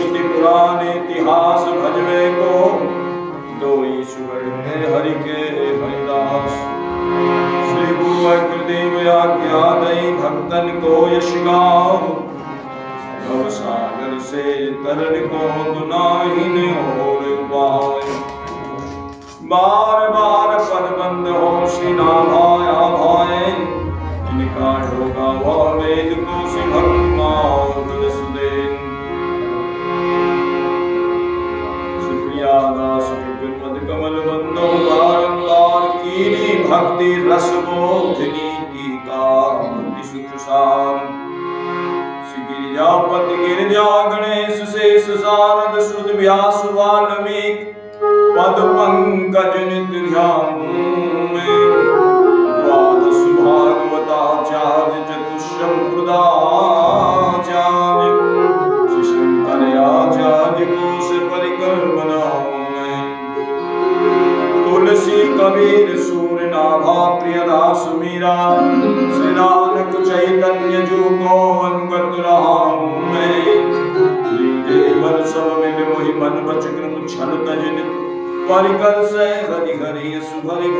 श्रुति पुराण इतिहास भजवे को, दो ईश्वर है हरि के हरिदास। श्री गुरु गुरुदेव आज्ञा दई भक्तन को यश गाओ, भव सागर से तरन को दुनाहिन और उपाय। बार बार पद बंद हो श्री नाभाया भाए, इनका होगा वह वेद को श्री भगवान सुदेन। सुप्रियादास पद कमल बंदो बारंबार कीनी भक्ति रस बोधनी टीका सुख सार। श्री गिरिजापति गिरिजा गणेश शेष शारद श्रुत व्यास वाल्मीकि, पद पंकज नित्य ध्यान में। द्वादश भागवताचार्य चतुष्संप्रदाचार्य, श्री शंकर आचार्य को से परिकर बनाओ मैं। तुलसी कबीर सूर्य नाभा प्रियदास मीरा, श्री नानक चैतन्य जो को अनगत रहा मैं। देवर सब मिल मोहि मन बचक्रम छल तजन, परिकर से हरि हरि सुभरि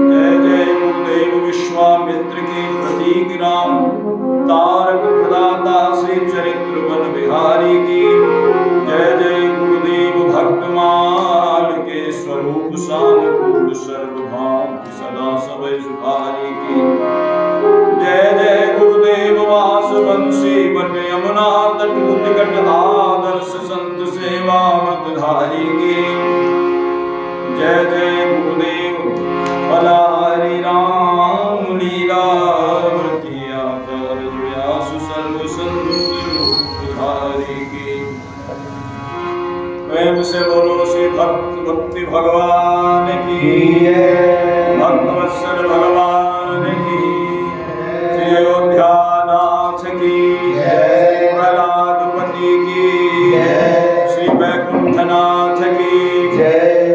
जय जय गुरुदेव विश्वामित्र के प्रतीक राम, तारक प्रदाता श्री चरित्र वन बिहारी की। जय जय गुरुदेव भक्तमाल के स्वरूप सानुकूल सर्वभाव सदा समय सुखारी की। जय जय गुरुदेव वास बंसी बट यमुना तट उद्कट आदर्श संत सेवा मतधारी की। जय जय गुरुदेव भला हरि राम लीला व्यास सर्व संधारी की। प्रेम से बोलो श्री भक्ति भगवान की, भक्तवत्सल भगवान की, श्री अयोध्यानाथ की, प्रहलादपति की, श्री वैकुंठनाथ की,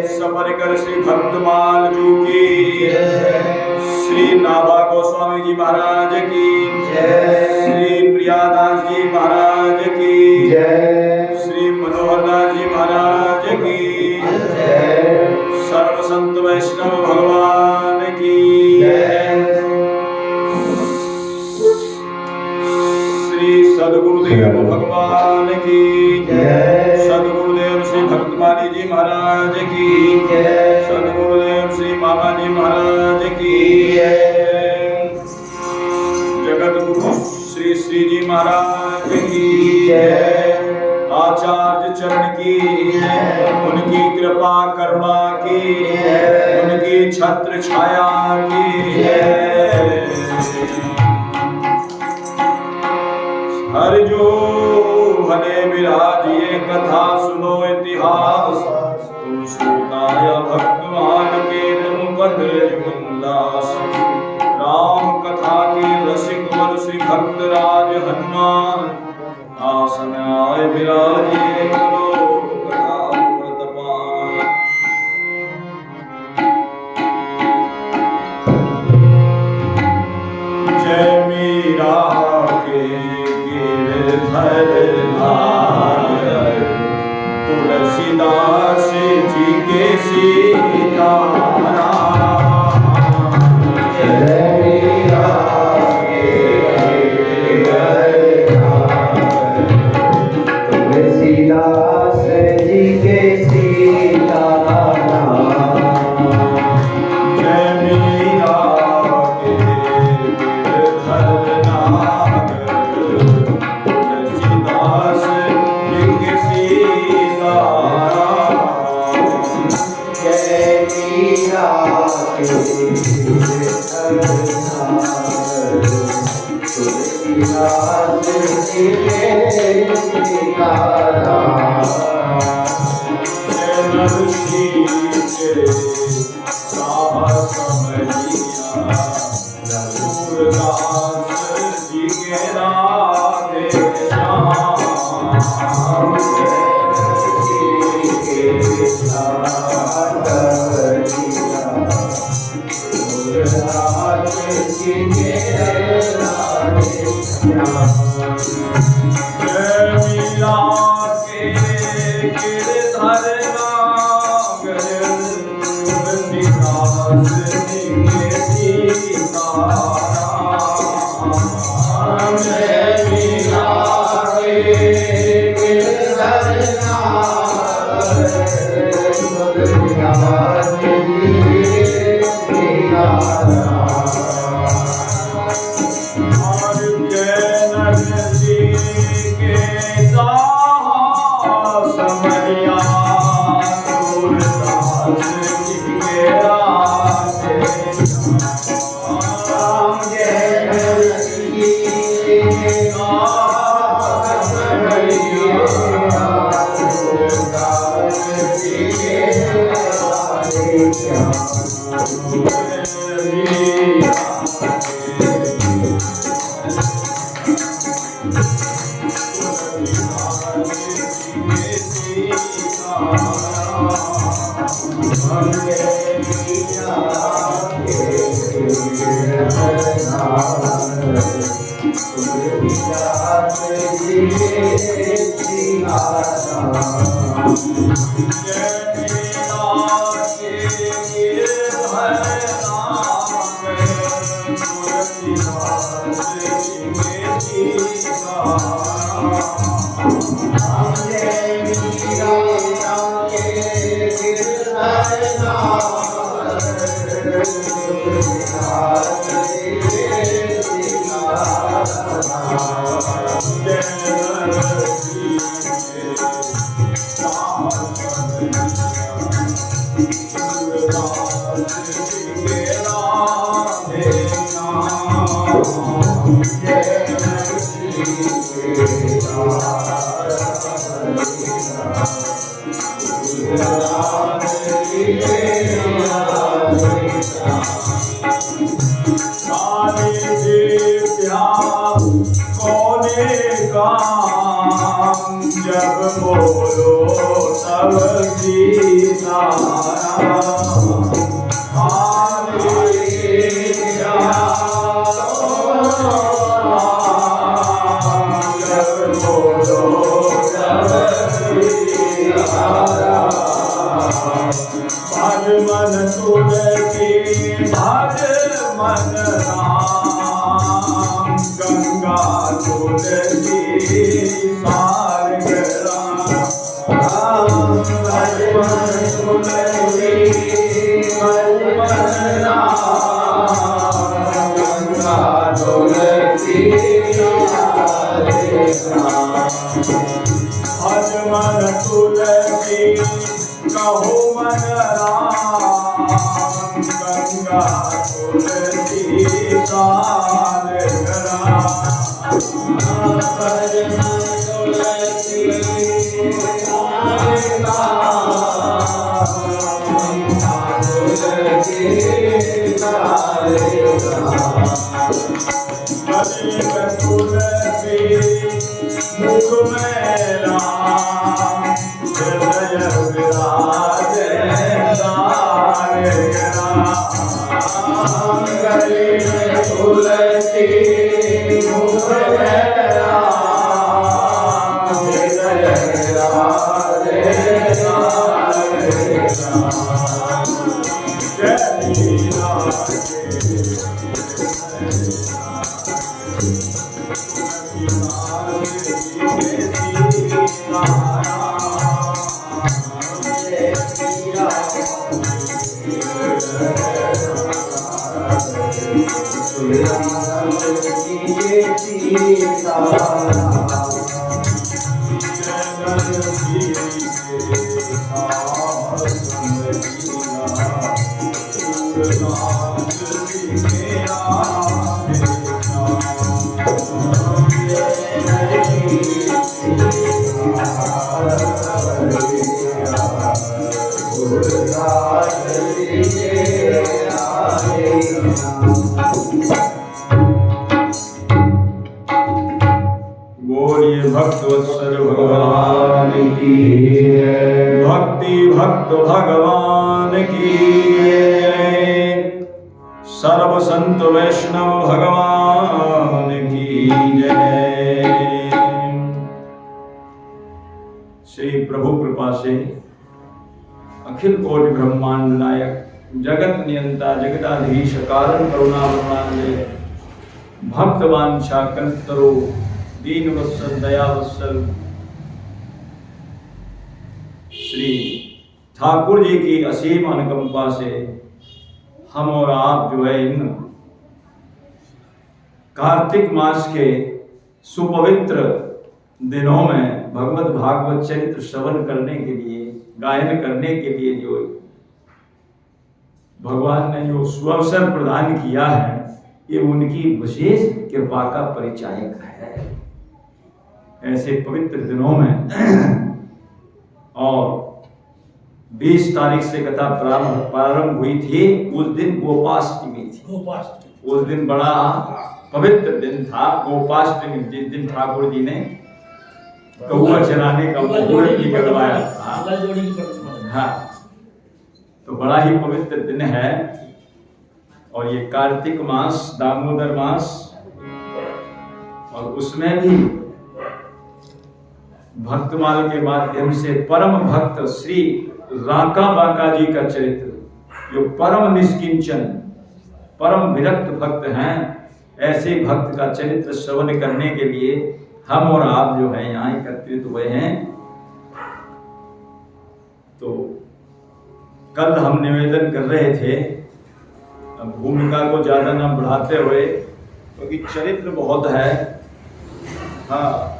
सपरिकर श्री भक्तमाल जू की, श्री नाभा गोस्वामी जी महाराज की, श्री प्रियादास जी महाराज की, श्री मनोहरदास जी महाराज की, सर्व संत वैष्णव भगवान की, श्री सदगुरुदेव भगवान की, सदगुरुदेव श्री भक्तमाली जी महाराज की, सदगुरुदेव श्री मामा जी महाराज की, जगत गुरु श्री श्री जी महाराज की, आचार्य चरण की, उनकी कृपा करुणा की, उनकी छत्र छाया की। हर जो भले विराजिए कथा सुनो इतिहास, तुम श्रोताय भक्तमान के मुकद दास। राम कथा के रसिक वर श्री भक्तराज हनुमान, आसन आए विराजिए करो कथा प्रतपान। जय मीरा के तुलसीदास जी के सीता तुलसीदास जी के सीता मीरा के गिरधर नागर तुलसीदास के सीताराम। मीरा के गिरधर नागर तुलसीदास के जब बोलो तब सीताराम। जब बोलो तब सीताराम। भज मन तुलसी भज मन राम। गंगा तुलसी सारगरा भज मन तुलसी भज मन राम। गंगा तुलसी भज मन तुलसी कहो मन राम। गंगा तुलसी सारगरा भज मन तुलसी तुलसी मुख में राम। हृदय विराजे सारगरा। तुलसी मुख में राम। हृदय विराजे सारगरा। जय मीरा भक्तवत्सल भगवान की भक्ति भक्त भगवान की सर्व संत वैष्णव भगवान की जय। श्री प्रभु कृपा से अखिल कोटि ब्रह्मांड नायक जगत नियंता जगदाधीश कारण करुणा वरुणालय भक्त वांछा कल्पतरो दीन वत्सल दया वत्सल श्री ठाकुर जी की असीम अनुकंपा से हम और आप जो है इन कार्तिक मास के सुपवित्र दिनों में भगवत भागवत चरित्र श्रवण करने के लिए, गायन करने के लिए जो भगवान ने जो सुअवसर प्रदान किया है, ये उनकी विशेष कृपा का परिचायक है। ऐसे पवित्र दिनों में और 20 तारीख से कथा प्रारंभ हुई थी। उस दिन गोपाष्टमी थी। उस दिन बड़ा पवित्र दिन था गोपाष्टमी, जिस दिन ठाकुर जी ने कौआ चराने का मुहूर्त निकलवाया था। हाँ, तो बड़ा ही पवित्र दिन है। और ये कार्तिक मास, दामोदर मास, और उसमें भी भक्तमाल के माध्यम से परम भक्त श्री राका बाका जी का चरित्र, जो परम निष्किंचन परम विरक्त भक्त हैं, ऐसे भक्त का चरित्र श्रवण करने के लिए हम और आप जो है यहाँ एकत्रित हुए हैं। तो कल हम निवेदन कर रहे थे, भूमिका को ज्यादा न बढ़ाते हुए, क्योंकि चरित्र बहुत है। हाँ,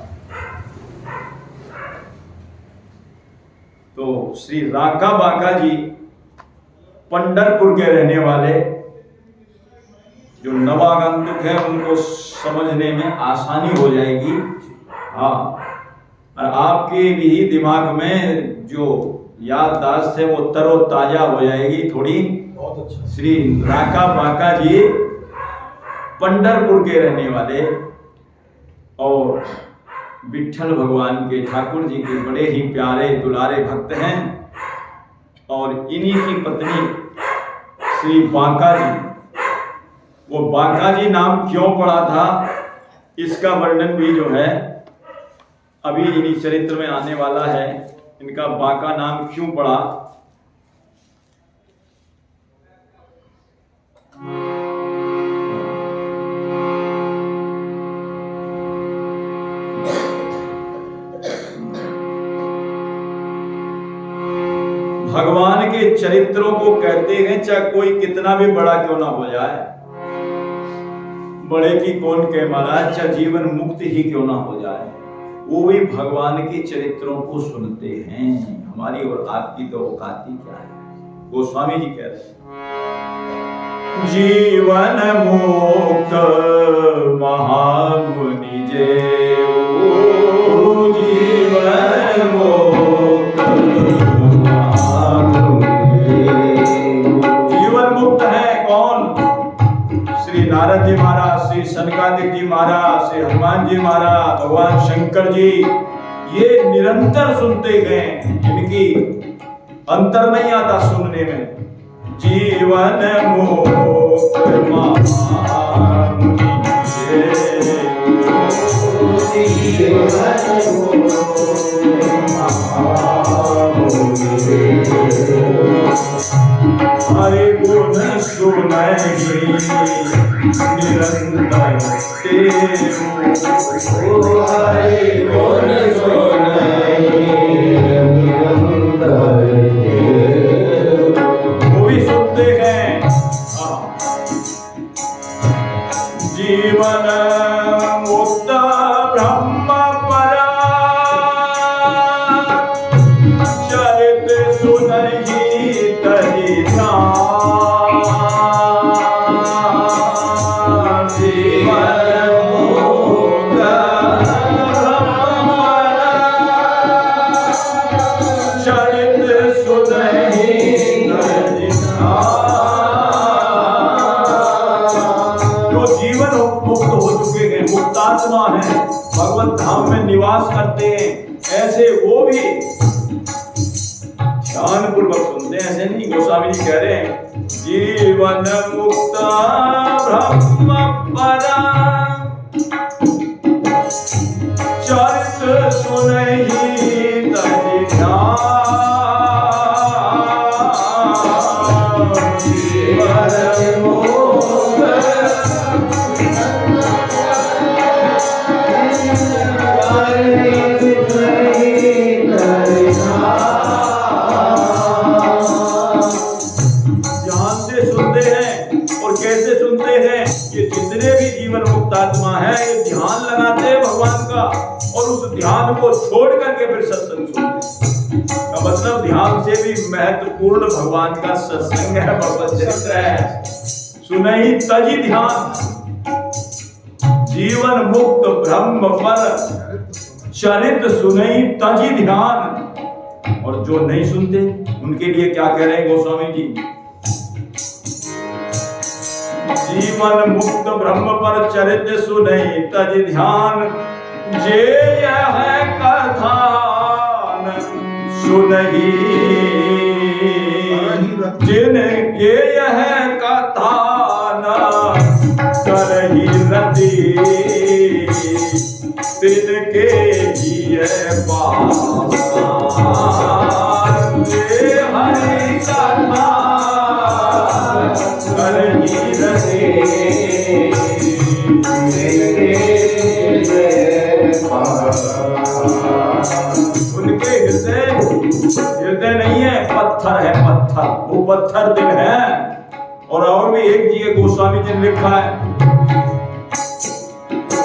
तो श्री राका बाका जी पंढरपुर के रहने वाले, जो नवागंतुक है उनको समझने में आसानी हो जाएगी। हाँ, और आपके भी दिमाग में जो याददाश्त है वो तरोताजा हो जाएगी थोड़ी। बहुत अच्छा। श्री राका बाका जी पंढरपुर के रहने वाले और विठ्ठल भगवान के, ठाकुर जी के बड़े ही प्यारे दुलारे भक्त हैं। और इन्हीं की पत्नी श्री बाका जी, वो बाका जी नाम क्यों पड़ा था, इसका वर्णन भी जो है अभी इन्हीं चरित्र में आने वाला है। इनका बाका नाम क्यों पड़ा, भगवान के चरित्रों को कहते हैं, चाहे कोई कितना भी बड़ा क्यों ना हो जाए, बड़े की कौन कहे महाराज, चाहे जीवन मुक्त ही क्यों ना हो जाए, वो भी भगवान के चरित्रों को सुनते हैं। हमारी और आपकी तो औकात ही क्या है। गोस्वामी जी कह रहे हैं, जीवन मुक्त महामुनि जेऊ, जीवन मुक्त जीवन मुक्त है कौन? श्री नारद जी महाराज, श्री सनकादिक जी महाराज, श्री हनुमान जी महाराज, भगवान शंकर जी, ये निरंतर सुनते गए। इनकी अंतर नहीं आता सुनने में। जीवन मुक्त महामुनि हरे गुण सुनहि निरंतर तेरू, हरे गुण सुनहि निरंतर तेरू। वो भी सुनते हैं। जीवन मुक्त ब्रह्म परा, चरित सुनहि तहि नाम। जीवन मुक्त ब्रह्म परा, चरित सुनहि तहि नाम। जो जीवन मुक्त हो चुके हैं, मुक्तात्मा है, भगवत धाम में निवास करते हैं, ऐसे वो भी ध्यान पूर्वक सुनते हैं, ऐसे नहीं। गोस्वामी जी कह रहे हैं जीवन मुक्त ब्रह्म परा चरित सुनहि तहि ध्यान जीवन मुक्त आत्मा है, ये ध्यान लगाते हैं भगवान का और उस ध्यान को छोड़ करके फिर सत्संग सुनते हैं। का मतलब ध्यान से भी महत्वपूर्ण भगवान का सत्संग है, भगवत चरित्र है। सुनहि तजि ध्यान जीवन मुक्त ब्रह्म पर चरित सुनहि तजि ध्यान। और जो नहीं सुनते उनके लिए क्या कह रहे हैं गोस्वामी जी, जीवन मुक्त ब्रह्म पर चरित सुनहि तजि ध्यान जे यह कथान सुनहि जिन ये यह कथान करहि रति तिनके जिय पावन जे हरि कथा करहि रति उनके हृदय नहीं है, पत्थर है, पत्थर। वो पत्थर दिल है। और भी एक जी गोस्वामी जी ने लिखा है,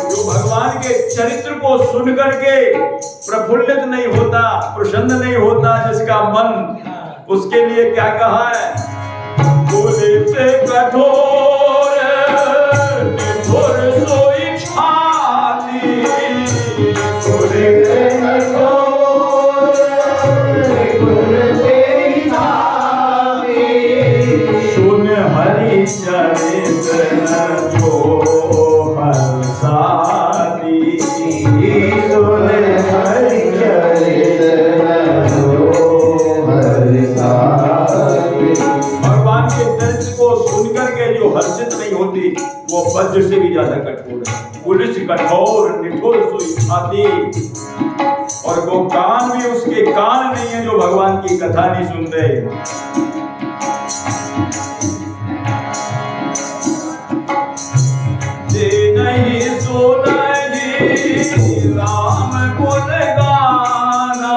जो भगवान के चरित्र को सुन करके प्रफुल्लित नहीं होता, प्रसन्न नहीं होता जिसका मन, उसके लिए क्या कहा है, बोले से कठोर निठुर सोई छाती, बोले से कठोर निठुर सोई छाती, सुन हरि चरित जो हर्षाती, सुन हरि चरित जो हर्षाती। भगवान के चरित्र को सुनकर के जो हर्षित नहीं होती वो वज्र से भी ज्यादा कठोर है। पुलिस कठोर निठुर सोई छाती। और वो कान भी उसके कान नहीं है जो भगवान की कथा नहीं सुनते। जे नहीं सुनहि राम गुण गाना,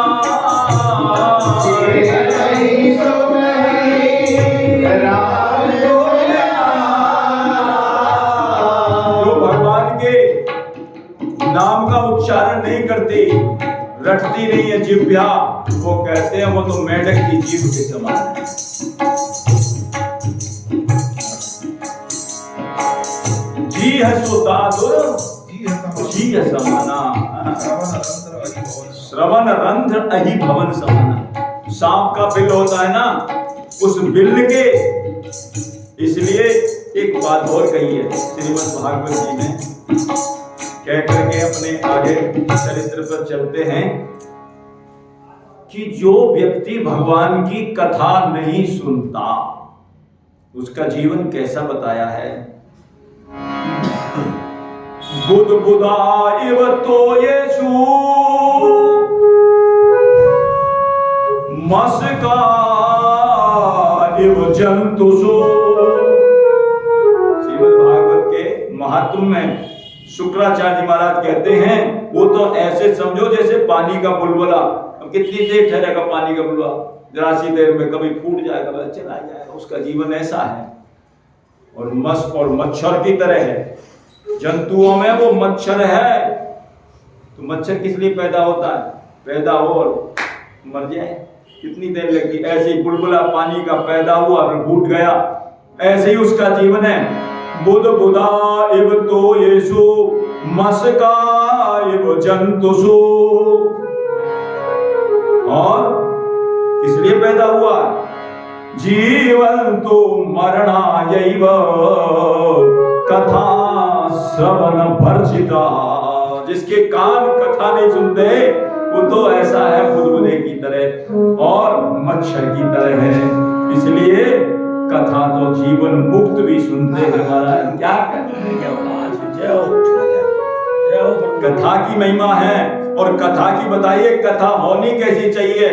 जे नहीं सुनहि राम गुण गाना, जो भगवान के नाम का उच्चारण नहीं करती, रटती नहीं है जिह्वा, वो कहते हैं वो तो मेंढक की जीभ के समान है। जी है सो दादुर जी है समाना, श्रवण रंध्र अहि भवन समाना। सांप का बिल होता है ना, उस बिल के, इसलिए एक बात और कही है श्रीमद् भागवत जी ने, कह करके अपने आगे चरित्र पर चलते हैं कि जो व्यक्ति भगवान की कथा नहीं सुनता उसका जीवन कैसा बताया है। बुध बुधा इव तो येसु मस्का इव जंतुषु। श्रीमद् भागवत के महात्म्य में शुक्राचार्य जी महाराज कहते हैं वो तो ऐसे समझो जैसे पानी का बुलबुला। अब कितनी देर ठहरेगा पानी का बुलबुला, जरा सी देर में कभी फूट जाएगा, कभी चला जाएगा। उसका जीवन ऐसा है। और मस्क और मच्छर की तरह है, जंतुओं में वो मच्छर है। तो मच्छर किस लिए पैदा होता है, पैदा हो और मर जाए, कितनी देर लगती। ऐसे ही बुलबुला पानी का पैदा हुआ और फूट गया, ऐसे ही उसका जीवन है। बुध बुधा इव तो येसु मस्का इव जंतुषु। और किस लिए पैदा हुआ, जीवन तो मरणायैव कथा श्रवण भर्जिता। जिसके कान कथा नहीं सुनते वो तो ऐसा है बुदबुदे की तरह और मच्छर की तरह है। इसलिए कथा तो जीवन मुक्त भी सुनते हैं महाराज, क्या करें। कथा की महिमा है। और कथा की बताइए, कथा होनी कैसी चाहिए।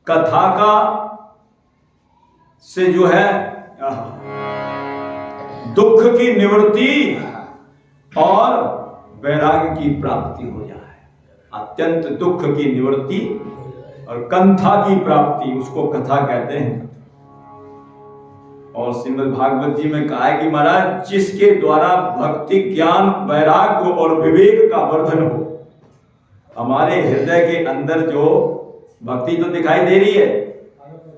कथा का से जो है दुख की निवृत्ति और वैराग्य की प्राप्ति हो जाए। अत्यंत दुख की निवृत्ति और कंथा की प्राप्ति, उसको कथा कहते हैं। और श्रीमद् भागवत जी में कहा है कि महाराज जिसके द्वारा भक्ति, ज्ञान, वैराग्य और विवेक का वर्धन हो। हमारे हृदय के अंदर जो भक्ति तो दिखाई दे रही है,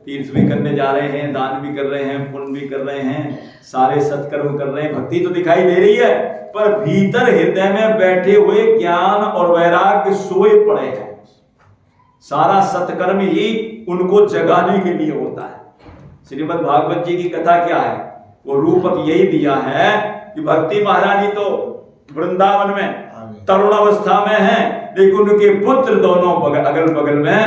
तीर्थ भी करने जा रहे हैं, दान भी कर रहे हैं, पुण्य भी कर रहे हैं, सारे सत्कर्म कर रहे हैं, भक्ति तो दिखाई दे रही है, पर भीतर हृदय में बैठे हुए ज्ञान और वैराग्य सोए पड़े हैं। सारा सत्कर्म ही उनको जगाने के लिए होता है। श्रीमद् भागवत जी की कथा क्या है, वो रूपक यही दिया है कि भक्ति महारानी तो वृंदावन में तरुण अवस्था में है, लेकिन उनके पुत्र दोनों अगल बगल में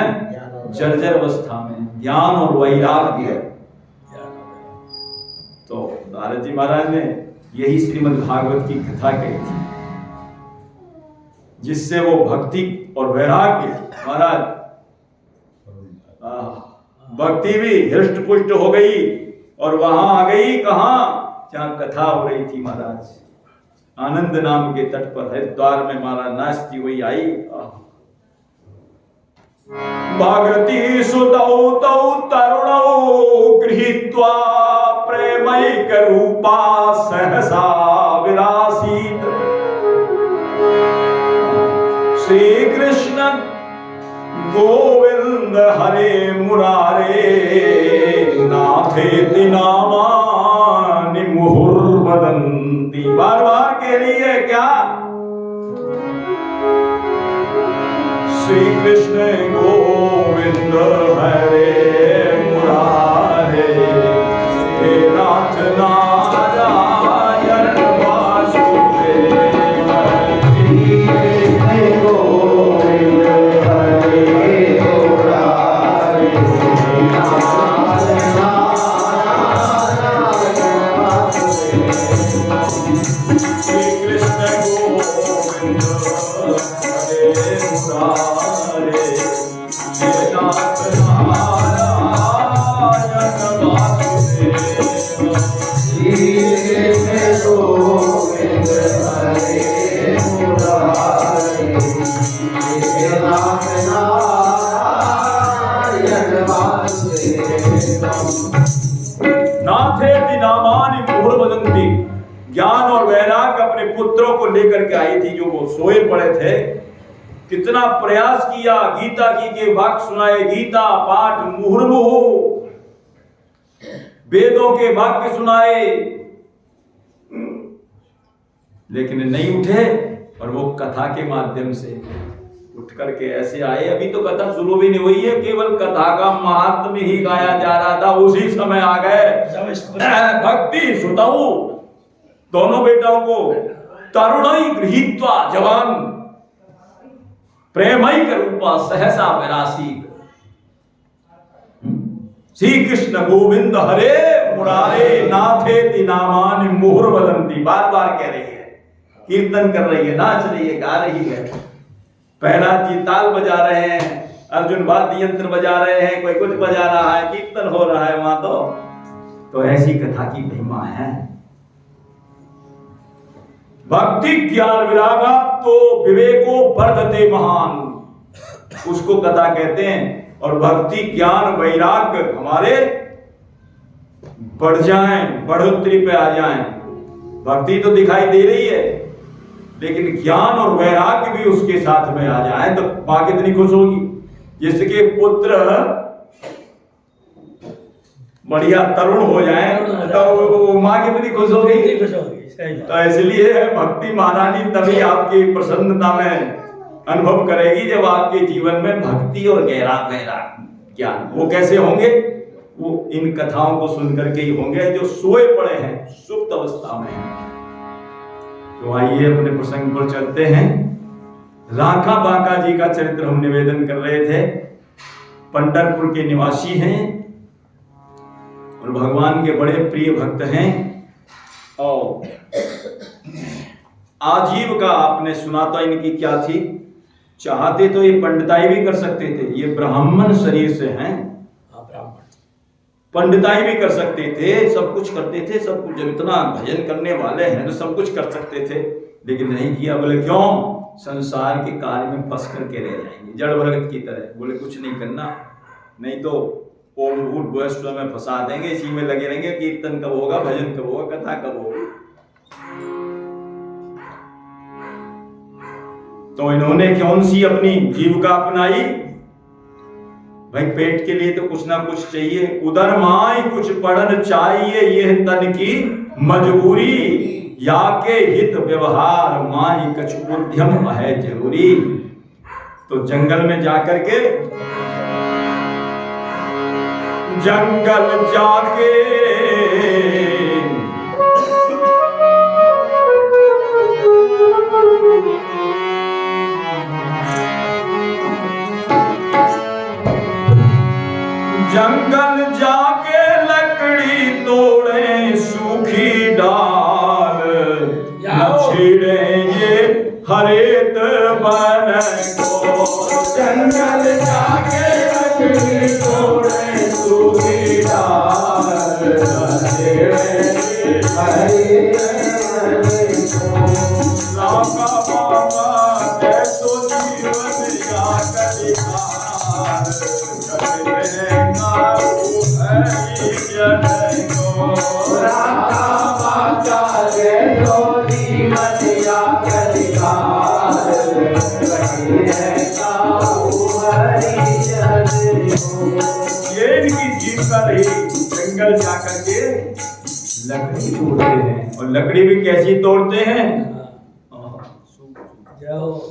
जर्जर अवस्था में ज्ञान और वैराग्य है। तो नारद जी महाराज ने यही श्रीमद् भागवत की कथा कही थी, जिससे वो भक्ति और वैराग्य महाराज भक्ति भी हृष्ट पुष्ट हो गई और वहां आ गई कहां, जहां कथा हो रही थी महाराज। आनंद नाम के तट पर हरिद्वार में महाराज नाचती हुई आई। भागवती सुतौ तौ तरुणौ गृहीत्वा प्रेमैक रूपा सहसा विरासीत। श्री कृष्ण गोविंद हरे मुरारे नाथेति नामानि मुहुर्वदन्ति। बार बार कह रही है क्या, श्री कृष्ण गोविंद हरे मुरारे हे नाथ नारायण वासुदेव। श्री कृष्ण गोविंद हरे मुरारे हे नाथ नारायण वासुदेव। श्री कृष्ण गोविंद हरे मुरारे हे नाथ नारायण वासुदेव। श्री कृष्ण गोविंद हरे मुरारे हे नाथ नारायण वासुदेव। नाथेति नामानि मुहुर्वदन्ति। ज्ञान और वैराग्य अपने पुत्रों को लेकर के आई थी, जो वो सोए पड़े थे। कितना प्रयास किया, गीता जी के वाक्य सुनाए, गीता पाठ मुहुर्मुहु, वेदों के वाक्य सुनाए, लेकिन नहीं उठे। और वो कथा के माध्यम से उठ करके ऐसे आए। अभी तो कथा शुरू भी नहीं हुई है, केवल कथा का महात्म्य ही गाया जा रहा था, उसी समय आ गए भक्ति सुतौ, दोनों बेटाओं को तरुणै गृहीत्वा, जवान, प्रेमैक रूपा सहसा विरासीत। श्री कृष्ण गोविंद हरे मुरारे नाथेति नामानि मुहुर्वदन्ति। बार बार कह रही है, कीर्तन कर रही है, नाच रही है, गा रही है। प्रहलाद जी ताल बजा रहे हैं, अर्जुन वाद्य यंत्र बजा रहे हैं, कोई कुछ बजा रहा है, कीर्तन हो रहा है वहां। तो ऐसी कथा की महिमा है। भक्ति ज्ञान विरागा तो विवेको वर्धते महान, उसको कथा कहते हैं। और भक्ति ज्ञान वैराग्य हमारे बढ़ जाएं, बढ़ोतरी पे आ जाएं। भक्ति तो दिखाई दे रही है, लेकिन ज्ञान और वैराग्य भी उसके साथ में आ जाए तो मां कितनी खुश होगी। जिसके पुत्र बढ़िया तरुण हो जाए तो मां कितनी खुश हो गई। तो इसलिए भक्ति महारानी तभी आपकी प्रसन्नता में अनुभव करेगी जब आपके जीवन में भक्ति और गहरा ज्ञान। वो कैसे होंगे, वो इन कथाओं को सुनकर के ही होंगे जो सोए पड़े हैं, सुप्त अवस्था में। तो आइए अपने प्रसंग पर चलते हैं। राखा बांका जी का चरित्र हम निवेदन कर रहे थे। पंढरपुर के निवासी हैं और भगवान के बड़े प्रिय भक्त हैं। और आजीविका आपने सुना था इनकी क्या थी। चाहते तो ये पंडिताई भी कर सकते थे, ये ब्राह्मण शरीर से हैं, पंडिताई भी कर सकते थे, सब कुछ करते थे, सब कुछ। जब इतना भजन करने वाले हैं तो सब कुछ कर सकते थे, लेकिन नहीं किया। बोले क्यों? संसार के कार्य में फंस करके रह जाएंगे, जड़ भगत की तरह। बोले कुछ नहीं करना, नहीं तो ओम भूत भुवः स्वः में फंसा देंगे, इसी में लगे रहेंगे। कीर्तन कब होगा, भजन कब होगा, कथा कब होगी। तो इन्होंने कौन सी अपनी जीविका अपनाई? भाई पेट के लिए तो कुछ ना कुछ चाहिए। उधर माई कुछ पढ़न चाहिए, यह तन की मजबूरी। या के हित व्यवहार माई कछु उद्यम है जरूरी। तो जंगल में जाकर के, जंगल जाके जंगल जाके लकड़ी तोड़े सूखी डाल, छेड़े ये हरेत बन को। जंगल जाके लकड़ी तोड़े सूखी डाल, छेड़े ये हरेत बन को। राका बाबा कैसो जीवन या कलिहार, ये इनकी जीविका रही। जंगल जाकर के लकड़ी तोड़ते हैं, और लकड़ी भी कैसी तोड़ते हैं?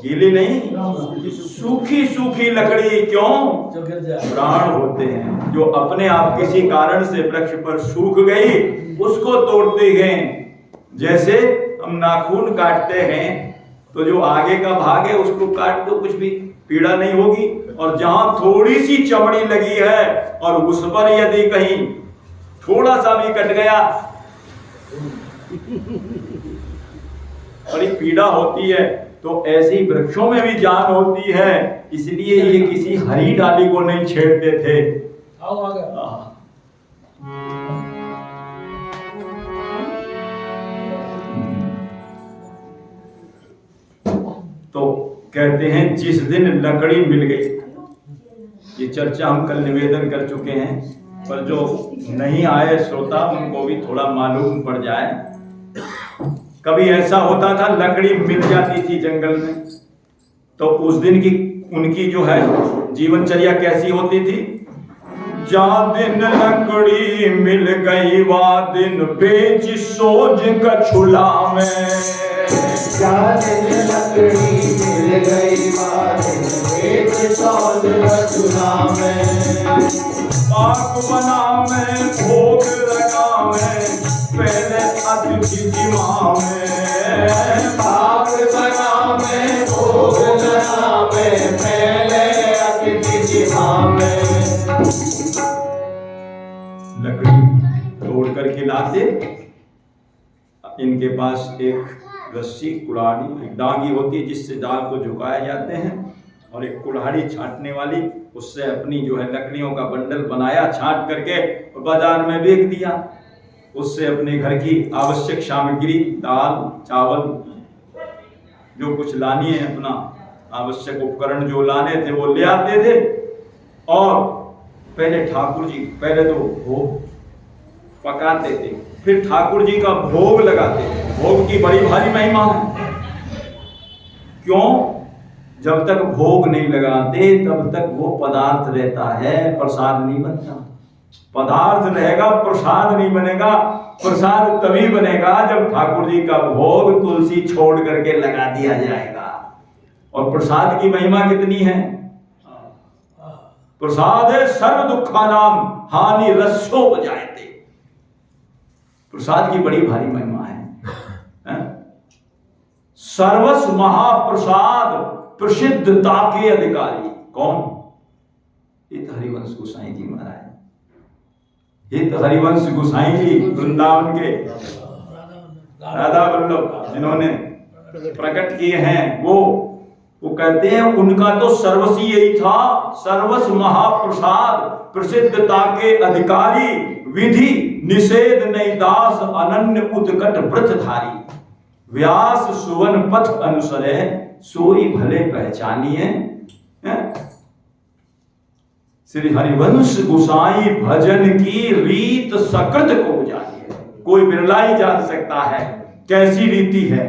गीली नहीं, सूखी सूखी लकड़ी। क्यों? प्राण होते हैं जो अपने आप किसी कारण से वृक्ष पर सूख गई, उसको तोड़ते हैं। जैसे हम नाखून काटते हैं तो जो आगे का भाग है उसको काट दो, कुछ भी पीड़ा नहीं होगी। और जहां थोड़ी सी चमड़ी लगी है और उस पर यदि कहीं थोड़ा सा भी कट गया, बड़ी पीड़ा होती है। तो ऐसी वृक्षों में भी जान होती है, इसलिए ये किसी हरी डाली को नहीं छेड़ते थे। तो कहते हैं जिस दिन लकड़ी मिल गई, ये चर्चा हम कल निवेदन कर चुके हैं, पर जो नहीं आए श्रोता उनको भी थोड़ा मालूम पड़ जाए। कभी ऐसा होता था लकड़ी मिल जाती थी जंगल में, तो उस दिन की उनकी जो है जीवनचर्या कैसी होती थी? जा दिन लकड़ी मिल गई वा दिन बेच सोज कछुला में। जा दिन लकड़ी मिल गई वा दिन बेच सोज कछुला में। पाक बना में भोग लगा में पहले अतिथि जिमा में। पाक बना में भोग लगा में पहले अतिथि जिमा में। लकड़ी तोड़ करके लाते, इनके पास एक रस्सी कुल्हाड़ी, एक डांगी होती है जिससे दाल को झुकाए जाते हैं, और एक कुल्हाड़ी छांटने वाली, उससे अपनी जो है लकड़ियों का बंडल बनाया, छांट करके बाजार में बेच दिया। उससे अपने घर की आवश्यक सामग्री, दाल चावल जो कुछ लानी है, अपना आवश्यक उपकरण जो लाने थे वो ले आते थे। और पहले ठाकुर जी, पहले तो भोग पकाते थे, फिर ठाकुर जी का भोग लगाते थे। भोग की बड़ी भारी महिमा है। क्यों? जब तक भोग नहीं लगाते तब तक वो पदार्थ रहता है, प्रसाद नहीं बनता। पदार्थ रहेगा, प्रसाद नहीं बनेगा। प्रसाद तभी बनेगा जब ठाकुर जी का भोग तुलसी छोड़ करके लगा दिया जाएगा। और प्रसाद की महिमा कितनी है? प्रसाद है सर्व दुखानाम हानि रस्सो बजायते। प्रसाद की बड़ी भारी महिमा है। सर्वस्व महाप्रसाद प्रसिद्धता के अधिकारी। कौन? ये तो हरिवंश गोसाई जी महाराज। ये तो हरिवंश गोसाई जी वृंदावन के राधा वल्लभ जिन्होंने प्रकट किए हैं, वो कहते हैं उनका तो सर्वस्व यही था, सर्वस्व महाप्रसाद, प्रसिद्धता के अधिकारी, विधि निषेध नहीं दास, अनन्य उत्कट व्रतधारी। व्यास सुवन पथ अनुसरे, सोई भले पहचानिए। श्री हरिवंश गोसाई भजन की रीत सकृत को जानिए। कोई बिरला ही जान सकता है कैसी रीति है।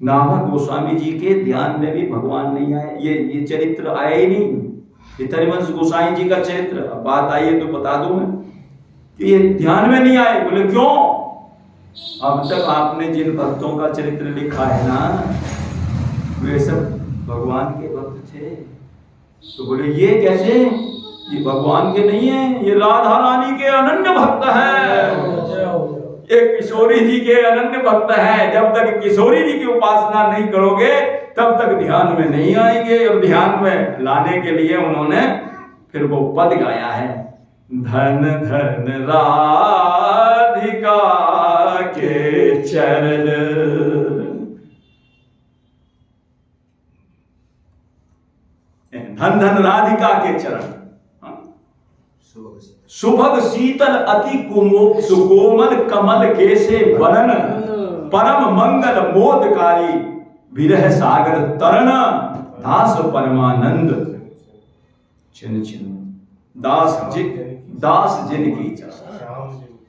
नामक गोस्वामी जी के ध्यान में भी भगवान नहीं आए, ये चरित्र आया ही नहीं। हरिवंश गोसाई जी का चरित्र, अब बात आई है तो बता दूं मैं कि ये ध्यान में नहीं आए। बोले क्यों? अब तक आपने जिन भक्तों का चरित्र लिखा है ना, वे सब भगवान के भक्त थे। तो बोले ये कैसे? ये भगवान के नहीं है, ये राधा रानी के अनन्य भक्त हैं। ये किशोरी जी के अनन्य भक्त हैं। जब तक किशोरी जी की उपासना नहीं करोगे तब तक ध्यान में नहीं आएंगे। और ध्यान में लाने के लिए उन्होंने फिर वो पद गाया है, धन धन राधिका के चरण, धन धन राधिका के चरण, सुभग शीतल अति सुकोमल कमल केसे वरन, परम मंगल मोदकारी, विरह सागर तरण, दास परमानंद चिन चिन, दास जिनकी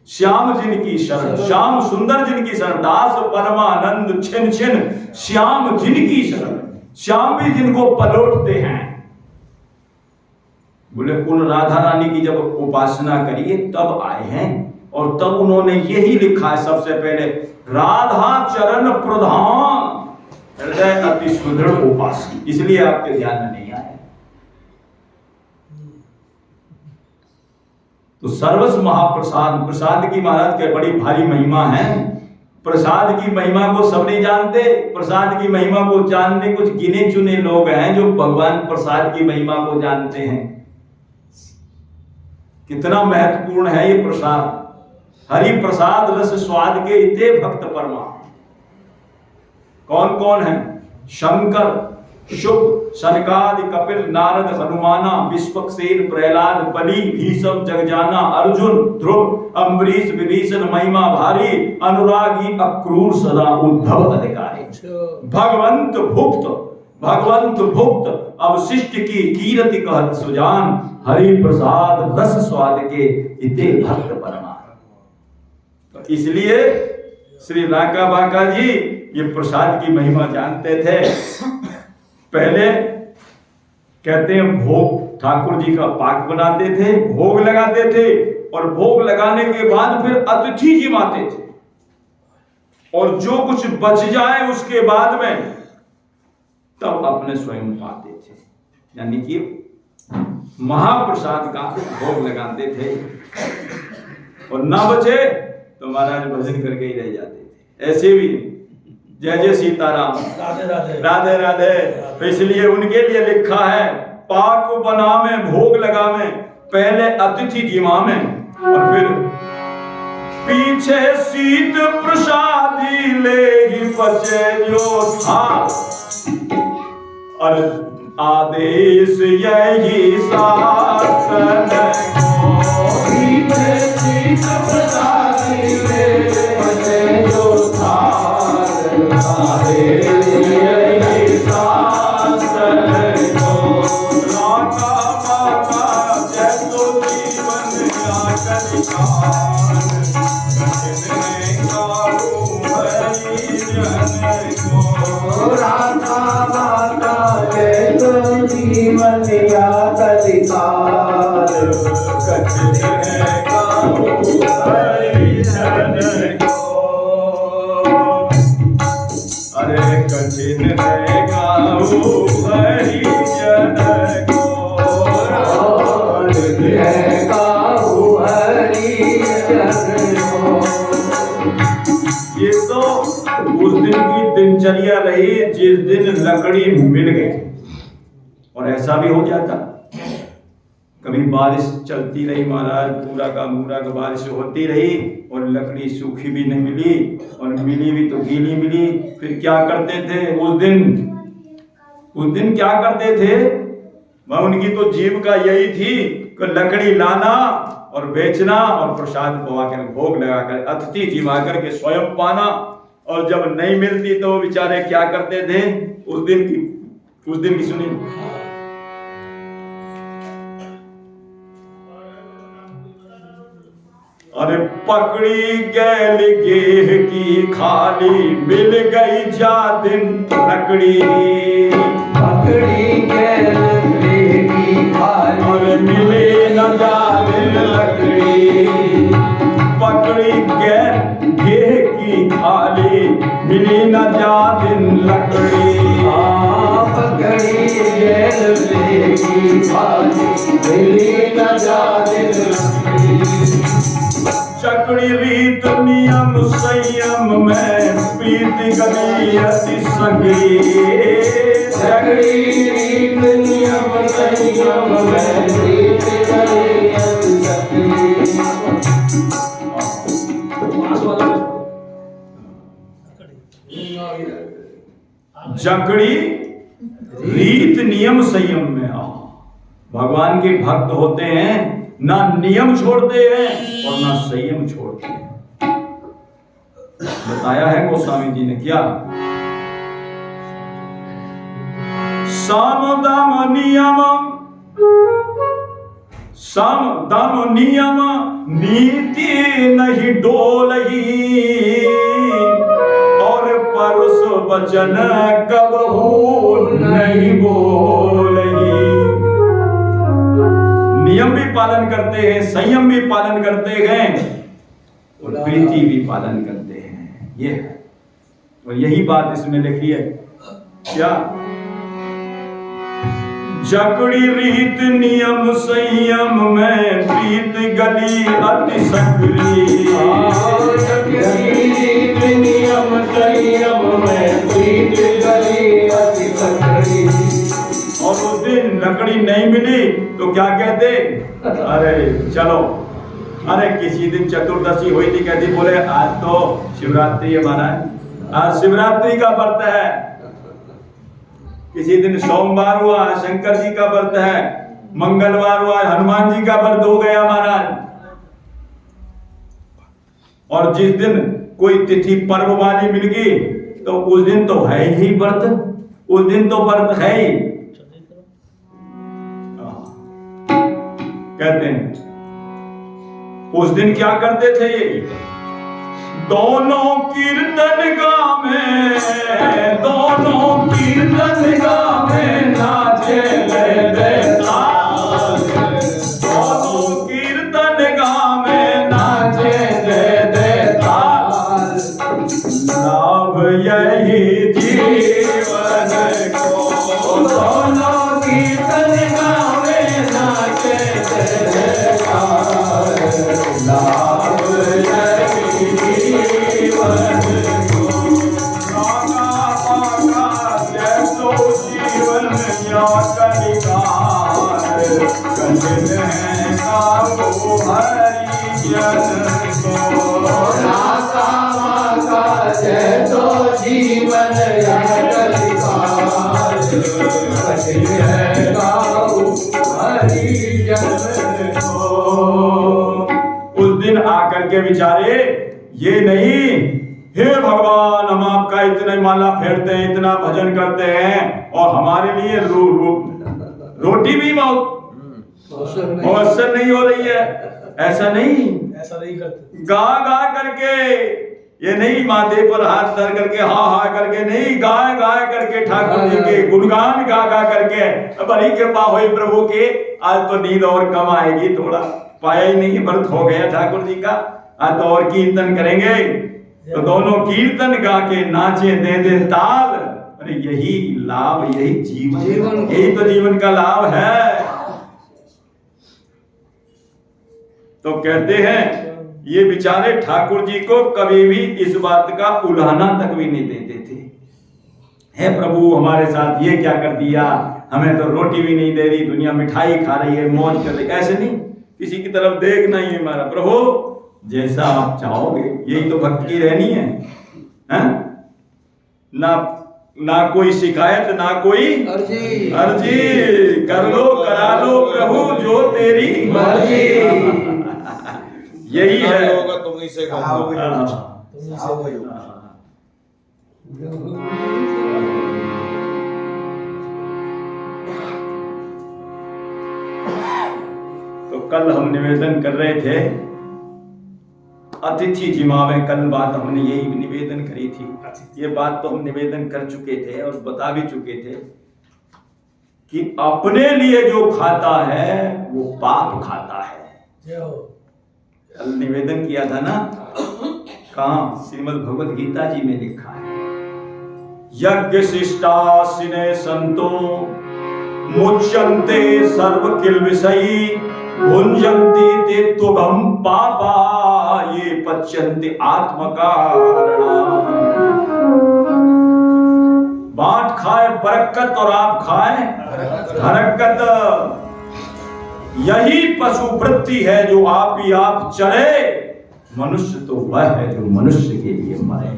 श्याम जिनकी शरण, श्याम सुंदर जिनकी शरण, दास परमानंद छिन छिन, श्याम जिनकी शरण। श्याम भी जिनको पलटते हैं। बोले उन राधा रानी की जब उपासना करिए तब आए हैं। और तब उन्होंने यही लिखा है सबसे पहले, राधा चरण प्रधान, हृदय अति सुदृढ़ उपासी। इसलिए आपके ध्यान में नहीं आया। तो सर्वस्व महाप्रसाद, प्रसाद की महाराज के बड़ी भारी महिमा है। प्रसाद की महिमा को सब नहीं जानते। प्रसाद की महिमा को जानने कुछ गिने चुने लोग हैं जो भगवान प्रसाद की महिमा को जानते हैं। कितना महत्वपूर्ण है ये प्रसाद। हरि प्रसाद रस स्वाद के इतने भक्त परमा। कौन कौन है? शंकर, शुभ, सनकादि, कपिल, नारद, हनुमाना, विश्वक्सेन, प्रहलाद, बलि, भीष्म, जगजाना, अर्जुन, ध्रुव, अम्बरीश, विभीषण, महिमा भारी, अनुरागी, अक्रूर, सदा उद्धव अधिकारी। भगवंत भुक्त अवशिष्ट की कीर्ति कहत सुजान, हरि प्रसाद रस स्वाद के इते भक्त परमा। तो इसलिए श्री राका बाका जी ये प्रसाद की महिमा जानते थे। पहले कहते हैं भोग ठाकुर जी का पाक बनाते थे, भोग लगाते थे, और भोग लगाने के बाद फिर अतिथि जिमाते थे। और जो कुछ बच जाए उसके बाद में तब अपने स्वयं पाते थे। यानी कि महाप्रसाद का भोग लगाते थे। और ना बचे तो महाराज भजन करके ही रह जाते थे। ऐसे भी जय जय सीताराम, राधे राधे, राधे राधे। तो इसलिए उनके लिए लिखा है, पाक बना में भोग लगा में, पहले अतिथि जिमा में, और फिर पीछे सीत प्रसादी ले ही बचे जो था। और आदेश यही शासन को, पीछे सीत प्रसादी ले बचे जो था। आदेश यही शासन को, राका बाका जैसो जीवन या कलिकान, राका बाका जैसो जीवन या कलिकान, कठिन है काहू हरि जन को। अरे कठिन है काहू हरि जन को, कठिन है काहू हरि जन को। ये तो उस दिन की दिनचर्या दिनचर्या रही जिस दिन लकड़ी मिल गई। और ऐसा भी हो जाता, कभी बारिश चलती रही महाराज, पूरा का बारिश होती रही और लकड़ी सूखी भी नहीं मिली और मिली भी तो गीली मिली। फिर क्या करते थे उस दिन क्या करते थे? वह उनकी तो जीविका यही थी कि लकड़ी लाना और बेचना और प्रसाद पवाकर भोग लगाकर अतिथि जिमा करके स्वयं पाना। और जब नहीं मिलती तो बेचारे क्या करते थे? उस दिन की सुनी। अरे पकड़ी गैल गेह की खाली, मिल गई जा दिन लकड़ी। पकड़ी गैल गेह की खाली, अरे मिले न जा दिन लकड़ी। पकड़ी गैल गेह की खाली, मिली न जा दिन लकड़ी। पकड़ी गैल गेह की खाली, मिली न जा दिन लकड़ी। चकड़ी रीत नियम संयम में, प्रीत गली अति संगी। चकड़ी रीत नियम संयम में, प्रीत गली अति संगी। जकड़ी रीत नियम संयम में। भगवान के भक्त होते हैं, ना नियम छोड़ते हैं और ना संयम छोड़ते हैं। बताया है गोस्वामी जी ने क्या? सम दम नियम नीति नहीं डोलही, और परुष वचन कबहू नहीं बोलही। नियम भी पालन करते हैं, संयम भी पालन करते हैं और प्रीति भी पालन करते हैं। ये है और यही बात इसमें लिखी है क्या? जकड़ी रीत नियम संयम में, प्रीत गली अति संकरी। रीत नियम संयम में, प्रीत गली अति संकरी। और उस दिन लकड़ी नहीं मिली तो क्या कहते? अरे चलो, अरे किसी दिन चतुर्दशी हुई थी, कहती बोले आज तो शिवरात्रि है महाराज, आज शिवरात्रि का व्रत है। किसी दिन सोमवार हुआ, शंकर जी का व्रत है। मंगलवार हुआ, हनुमान जी का व्रत हो गया महाराज। और जिस दिन कोई तिथि पर्व वाली मिल गई तो उस दिन तो है ही व्रत, उस दिन तो व्रत है ही। कहते हैं उस दिन क्या करते थे ये? दोनों कीर्तन गावे, दोनों कीर्तन गावे, नाचे ले बेताल। दोनों कीर्तन गावे, नाचे ले बेताल। लाभ यही जीवन को, दोनों कीर्तन गावे, नाचे ले बेताल। लाभ यही जीवन को, नागा पागा जैसो जीवन या कलिकार। कठिन है काबू हरि जन को, नागा पागा जैसो जीवन या कलिकार। कठिन है काबू हरि जन को। उस दिन आकर के बेचारे ये नहीं, हे भगवान हम आपका इतना माला फेरते हैं, इतना भजन करते हैं और हमारे लिए रोटी भी मौसर नहीं हो रही है। ऐसा नहीं करते। गा करके, ये नहीं माथे पर हाथ धर करके हा करके नहीं, गाय करके ठाकुर जी के गुणगान गा करके बड़ी कृपा हुई प्रभु के। आज तो नींद और कम आएगी, थोड़ा पाया ही नहीं, व्रत हो गया ठाकुर जी का, आज तो और कीर्तन करेंगे। तो दोनों कीर्तन गा के नाचे दे ताल। अरे यही लाभ, यही जीवन, यही तो जीवन का लाभ है। तो कहते हैं ये बेचारे ठाकुर जी को कभी भी इस बात का उल्हाना तक भी नहीं देते थे हे प्रभु हमारे साथ ये क्या कर दिया, हमें तो रोटी भी नहीं दे रही, दुनिया मिठाई खा रही है, मौज कर रही है। ऐसे नहीं, किसी की तरफ देखना ही है हमारा, प्रभु जैसा आप चाहोगे। यही तो भक्त की रहनी है, हैं? ना कोई शिकायत ना कोई अर्जी, कर लो करा लो प्रभु जो तेरी मर्जी। यही है, होगा तुम ही से कहूंगा। तो कल हम निवेदन कर रहे थे, अतिथि जिमावे, कल बात हमने यही निवेदन करी थी। ये बात तो हम निवेदन कर चुके थे और बता भी चुके थे कि अपने लिए जो खाता है वो पाप खाता है। कल निवेदन किया था ना, कहाँ? श्रीमद् भगवद गीता जी में लिखा है, यज्ञ शिष्टासिने संतो मुच्यन्ते सर्व किल विषयी भुंजन्ति ते तुभम पापा ये पच्यन्ते आत्मकारणा। बांट खाए बरकत और आप खाए हरकत, यही पशु वृत्ति है जो आप ही आप चले। मनुष्य तो वह है जो मनुष्य के लिए मरे।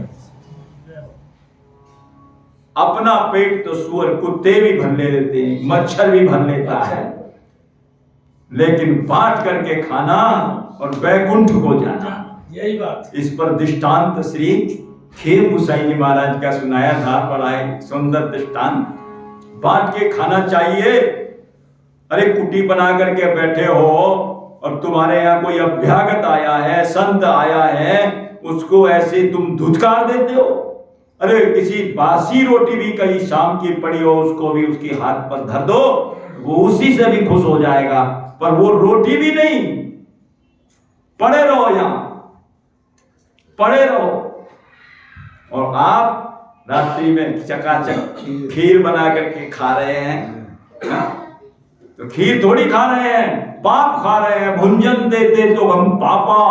अपना पेट तो सुअर कुत्ते भी भर ले लेते हैं, मच्छर भी भर लेता है, लेकिन बांट करके खाना और वैकुंठ को जाना, यही बात। इस पर दृष्टांत श्री खेम गोसाई जी महाराज का सुनाया था, बड़ा सुंदर दृष्टांत। बांट के खाना चाहिए। अरे कुटी बना करके बैठे हो और तुम्हारे यहाँ कोई अभ्यागत आया है, संत आया है, उसको ऐसे तुम धुतकार देते हो। अरे किसी बासी रोटी भी कहीं शाम की पड़ी हो, उसको भी उसके हाथ पर धर दो, वो उसी से भी खुश हो जाएगा। पर वो रोटी भी नहीं, पड़े रहो यहां, पड़े रहो। और आप रात्रि में चकाचक खीर बना करके खा रहे हैं, तो खीर थोड़ी खा रहे हैं, पाप खा रहे हैं। भुंजन देते तो हम पापा।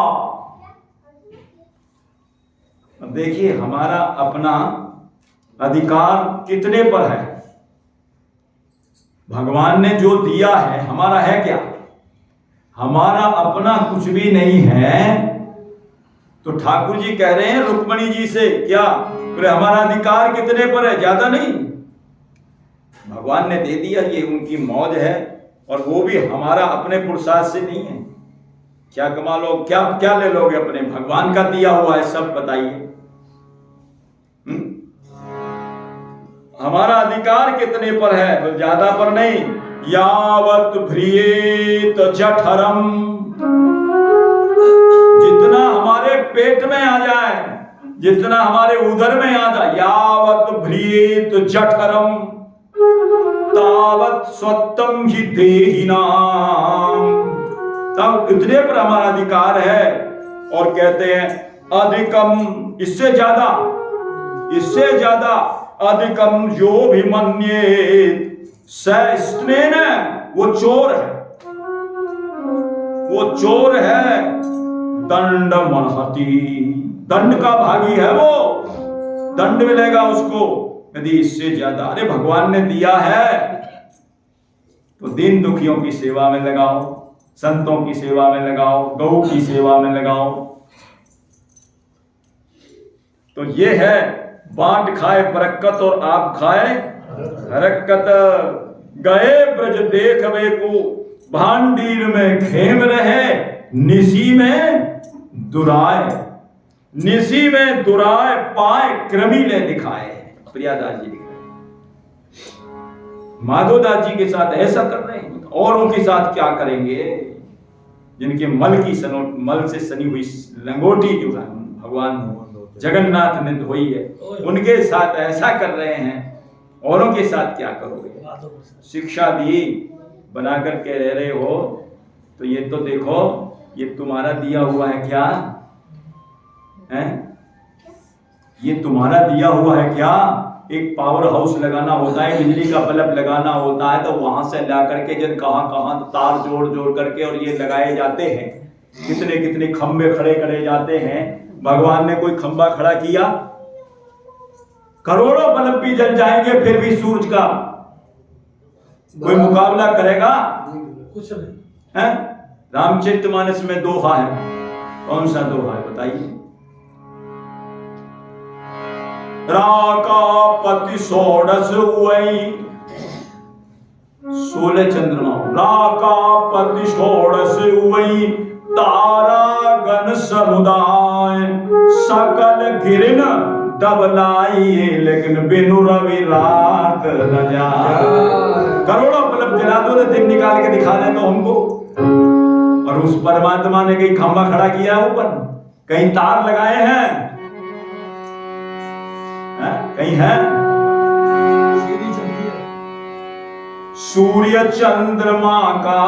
देखिए हमारा अपना अधिकार कितने पर है। भगवान ने जो दिया है, हमारा है क्या? हमारा अपना कुछ भी नहीं है। तो ठाकुर जी कह रहे हैं रुक्मणी जी से, क्या बोले हमारा अधिकार कितने पर है? ज्यादा नहीं, भगवान ने दे दिया, ये उनकी मौज है। और वो भी हमारा अपने पुरुषार्थ से नहीं है। क्या कमा लो, क्या क्या ले लोगे अपने? भगवान का दिया हुआ है सब, बताइए हमारा अधिकार कितने पर है? तो ज्यादा पर नहीं। यावत भ्रियेत जठरम, जितना हमारे पेट में आ जाए, जितना हमारे उदर में आ जाए, यावत भ्रियेत जठरम तावत स्वत्तम ही देहिनाम, तब इतने पर हमारा अधिकार है। और कहते हैं अधिकम, इससे ज्यादा, इससे ज्यादा अधिकम जो भी मन्येत सस्नेन, वो चोर है, वो चोर है। दंड मनहति, दंड का भागी है वो, दंड मिलेगा उसको यदि इससे ज्यादा। अरे भगवान ने दिया है तो दीन दुखियों की सेवा में लगाओ, संतों की सेवा में लगाओ, गौ की सेवा में लगाओ। तो ये है बांट खाए बरकत और आप खाए हरकत। गए ब्रज देखवे को, भांडीर में खेम रहे, निसी में दुराय, निसी में दुराय पाए क्रमी ले दिखाए। प्रियादास जी लिख रहे हैं, माधोदास जी के साथ ऐसा कर रहे हैं, औरों के साथ क्या करेंगे? जिनके मल की मल से सनी हुई लंगोटी जो है भगवान जगन्नाथ ने धोई है, उनके साथ ऐसा कर रहे हैं, औरों के साथ क्या करोगे? शिक्षा दी, बना करके रह रहे हो, तो ये तो देखो ये तुम्हारा दिया हुआ है क्या है? ये तुम्हारा दिया हुआ है क्या? एक पावर हाउस लगाना होता है, बिजली का बल्ब लगाना होता है, तो वहां से ला करके जब कहां तार जोड़ जोड़ करके और ये लगाए जाते हैं, कितने कितने खंबे खड़े करे जाते हैं। भगवान ने कोई खंबा खड़ा किया? करोड़ों बल्ब भी जल जाएंगे फिर भी सूरज का कोई मुकाबला करेगा कुछ नहीं है? रामचरितमानस में दोहा है, कौन सा दोहा है बताइए? राका पति षोडश हुई 16 चंद्रमा, राका पति षोडश हुई तारा गण समुदाय सकल गिरन दबलाई लेकिन बिनु रवि रात न जाए। करोड़ों बल्ब जला दो तो दिन निकाल के दिखा दे तो हमको, और उस परमात्मा ने कहीं खंभा खड़ा किया है ऊपर, कहीं तार लगाए हैं, कहीं है? सूर्य चंद्रमा का,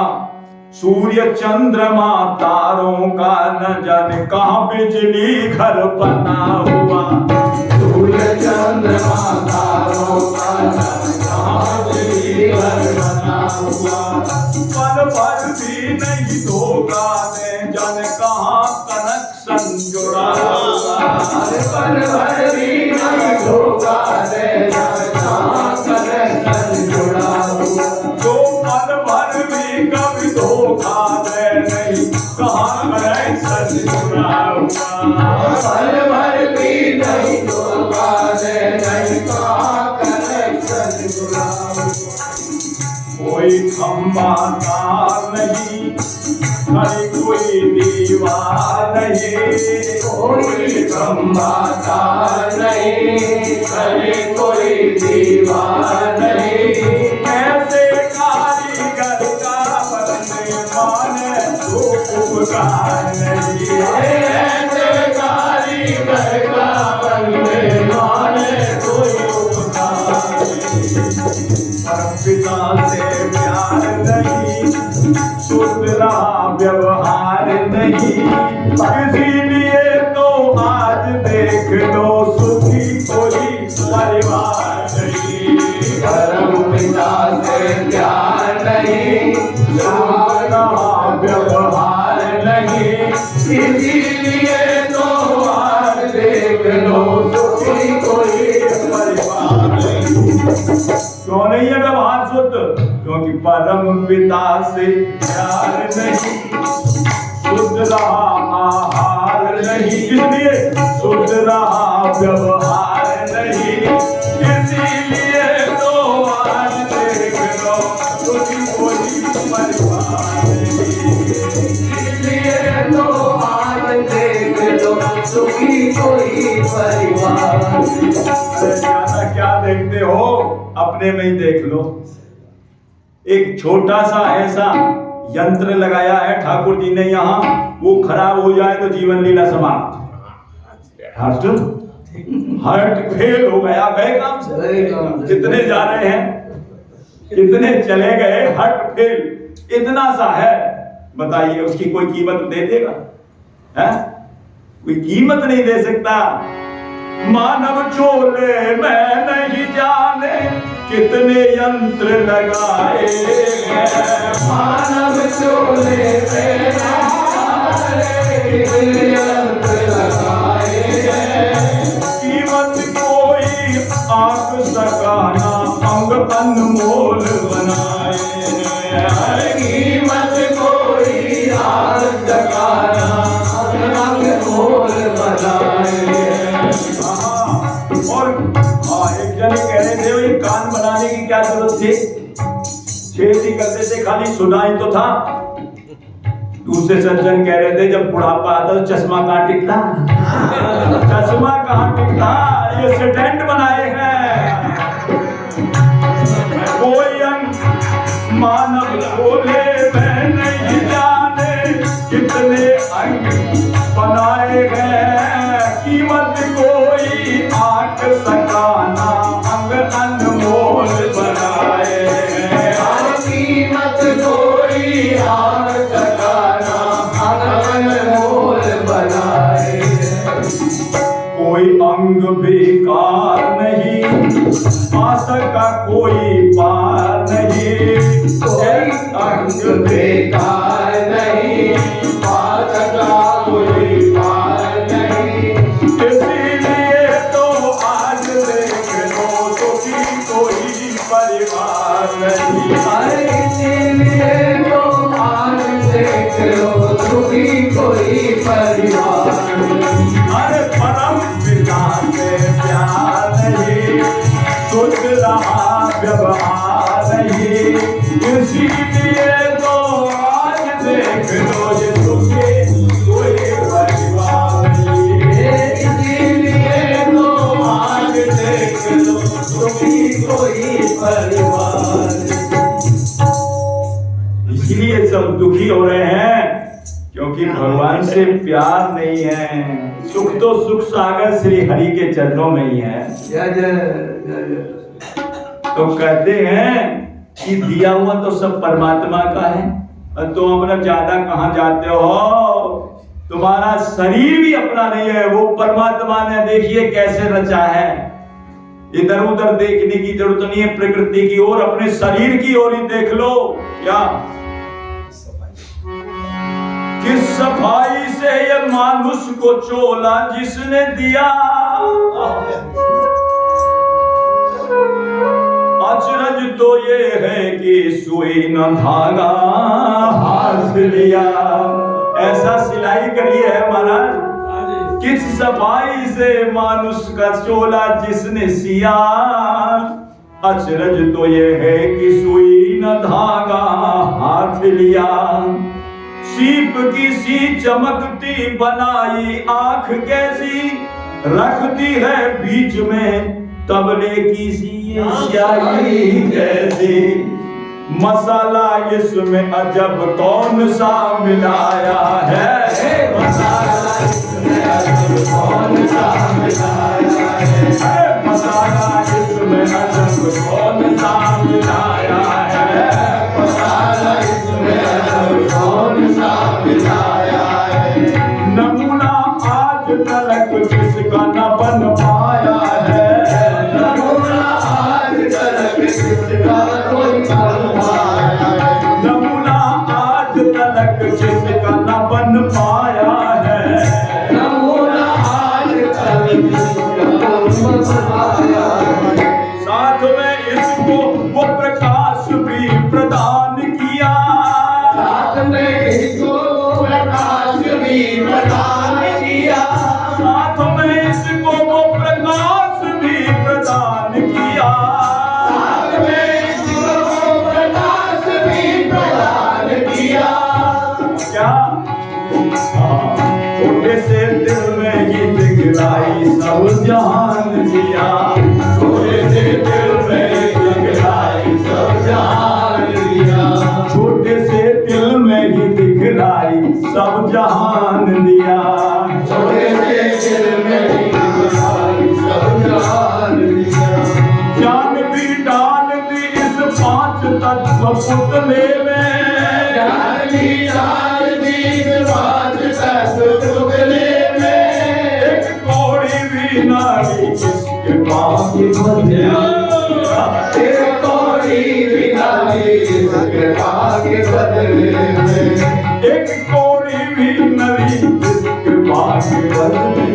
सूर्य चंद्रमा तारों का न जाने कहां बिजली घर बना हुआ। सूर्य चंद्रमा तारों का न जाने कहां बिजली घर बना हुआ। पल भर भी नहीं धोखा दे जाने कहां कनेक्शन जुड़ा हुआ। पल भर भी नहीं धोखा दे जाने कहां कनेक्शन जुड़ा हुआ। जो पल भर भी कभी धोखा दे नहीं कहां कनेक्शन जुड़ा हुआ। पल भर भी नहीं धोखा दे नहीं कहां कनेक्शन जुड़ा हुआ। कोई खंभा तार नहीं, हर कोई दीवार नहीं, कोई खंभा तार नहीं, हर कोई दीवार नहीं। ऐसे कारीगर का बनने माने तो उपकार नहीं। ऐसे कारीगर का बनने माने कोई उपकार नहीं। परम पिता से प्यार नहीं, शुद्ध रहा व्यवहार नहीं, इसीलिए तो आज देख लो सुखी कोई परिवार नहीं। परम पिता से प्यार नहीं, शुद्ध रहा व्यवहार नहीं, इसीलिए तो आज देख लो सुखी कोई परिवार नहीं। क्यों नहीं है व्यवहार शुद्ध? क्योंकि परम पिता से प्यार नहीं, शुद्ध रहा आहार नहीं, इसलिए शुद्ध रहा व्यवहार नहीं, इसीलिए तो आज देख लो सुखी कोई परिवार नहीं। इसलिए तो आज देख लो सुखी कोई परिवार। अरे ज्यादा क्या देखते हो, अपने में ही देख लो। एक छोटा सा ऐसा यंत्र लगाया है ठाकुर जी ने यहाँ, वो खराब हो जाए तो जीवन लीला समाप्त। हार्ट फेल हो गया, गए काम से। कितने जा रहे हैं, कितने चले गए, हार्ट फेल इतना सा है, बताइए उसकी कोई कीमत दे देगा? है कोई कीमत नहीं दे सकता। मानव चोले में नहीं जाने कितने यंत्र लगाए हैं। मानव चोले में कितने यंत्र लगाए हैं। कीमत कोई आंक सकाना अंग अनमोल बनाए हैं। कीमत कोई आंक सकाना अंग अनमोल बनाए हैं। और एक जने कह रहे थे भाई कान बनाने की क्या जरूरत थी, खेती करते थे खाली सुनाई तो था। दूसरे सज्जन कह रहे थे जब बुढ़ापा आता तो चश्मा कहाँ टिकता, चश्मा कहाँ टिकता, ये स्टैंड बनाए हैं। कोई अंग मानव खोले में नहीं जाने कितने अंग बनाए हैं। कीमत कोई आंक सकाना अंग अनमोल बनाए हैं। कीमत कोई आंक सकाना अंग अनमोल बनाए हैं। कोई अंग बेकार नहीं, नहीं। अरे इसीलिए तो आज देख लो सुखी कोई परिवार नहीं। अरे परम पिता से प्यार नहीं, शुद्ध रहा व्यवहार नहीं, इसीलिए तो आज देख लो ये सुखी कोई परिवार नहीं। इसीलिए तो आज देख लो सुखी कोई परिवार। इसलिए सब दुखी हो रहे हैं क्योंकि भगवान से प्यार नहीं है। सुख तो सुख सागर श्री हरि के चरणों में ही है। जय जय जय जय। तो कहते हैं कि दिया हुआ तो सब परमात्मा का है और तुम अपना ज्यादा कहाँ जाते हो। तुम्हारा शरीर भी अपना नहीं है, वो परमात्मा ने देखिए कैसे रचा है। इधर उधर देखने की जरूरत नहीं है प्रकृति की ओर, अपने शरीर की ओर ही देख लो। क्या किस सफाई से ये मानुष को चोला जिसने दिया। अचरज तो ये है कि सुई न धागा हाथ लिया। ऐसा सिलाई करी है महाराज, किस सफाई से मानुष का चोला जिसने सिया। अचरज तो ये है कि सुई न धागा हाथ लिया। सीप की सी चमकती बनाई आंख कैसी, रखती है बीच में तबले की सी स्याही कैसी। मसाला इसमें अजब कौन सा मिलाया है, मसाला इसमें अजब कौन सा मिलाया है। मसाला इसमें अजब कौन सा मिलाया है। मसाला इसमें अजब कौन सा मिलाया है। नमूना आज तलक जिसका न बन पाया है। नमूना आज तलक जिसका कोई बन पाया है। नमूना आज तलक जिसका न बन पाया है। नमूना आज तलक जिसका कोई बन पाया है। साथ में इसको वो प्रकाश भी प्रदान किया। साथ में इसको प्रकाश भी प्रदान किया। साथ में इसको वो प्रकाश भी प्रदान किया। साथ में इसको प्रकाश भी प्रदान किया। क्या छोटे से दिल में ही दिखलाई सब जहान दिया। छोटे से दिल में दिखलाई सब जहान दिया। छोटे से दिल में ही दिखलाई सब जहान दिया। छोटे से दिल में दिखलाई सब जहान दिया। जान भी डाल दी इस पांच तत्व पुतले में। जान भी डाल दी इस पांच तत्व पुतले में। एक कौड़ी भी नारी किसके पास बदले। एक कौड़ी भी डाली इसके भाग्य बदले में। एक कौड़ी भी नरी किसके पास बदले।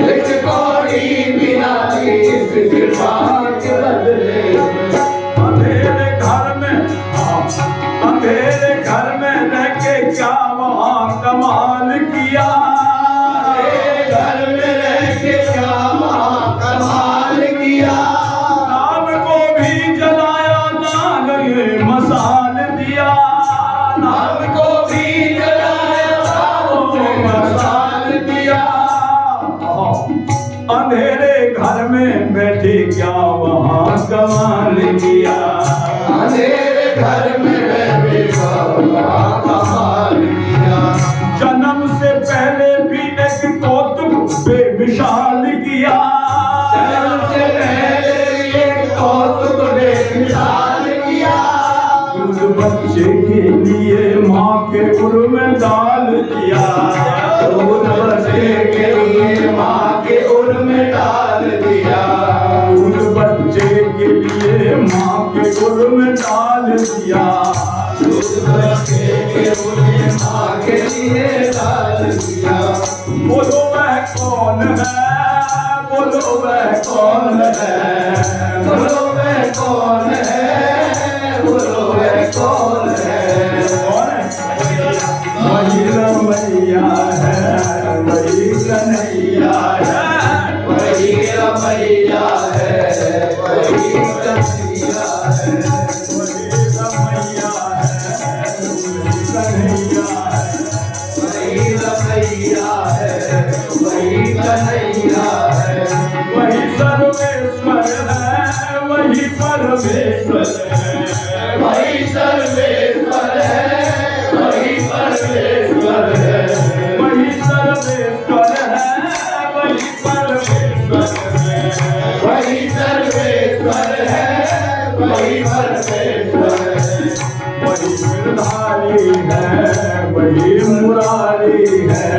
एक कौड़ी भी डाली इसके भाग्य बदले में। अंधेरे घर में, अंधेरे घर में रह के क्या वहाँ कमाल किया। घर में रह के क्या वहाँ कमाल किया। नाम को भी जलाया नाग ने मसाल दिया। नाम को भी जलाया नाग ने मसाल दिया। अंधेरे घर में बैठे क्या वहाँ कमाल किया। अंधेरे घर में बैठे क्या वहाँ कमाल किया। जन्म से पहले भी एक कौतुक बेमिसाल किया। जन्म से पहले एक कौतुक बेमिसाल किया। दूध बच्चे के लिए माँ के उर में डाल दिया। दूध बच्चे के लिए माँ के उर में डाल दिया। दूध बच्चे के लिए माँ के उर में डाल दिया। दूध बच्चे के लिए माँ के लिए डाल दिया। बोलो वह कौन है, बोलो वह कौन है, बोलो वह कौन है, कन्हैया है, वही रमैया है, कन्हैया है। वही रमैया है, वही कन्हैया है, वही सर्वेश्वर है, वही परमेश्वर है, वही सर्वेश्वर है, वही परमेश्वर है, वही सर्वेश्वर है, वही परमेश्वर है, वही सर्वेश्वर है, वही परमेश्वर है, वही गिरधारी है, वही मुरारी है,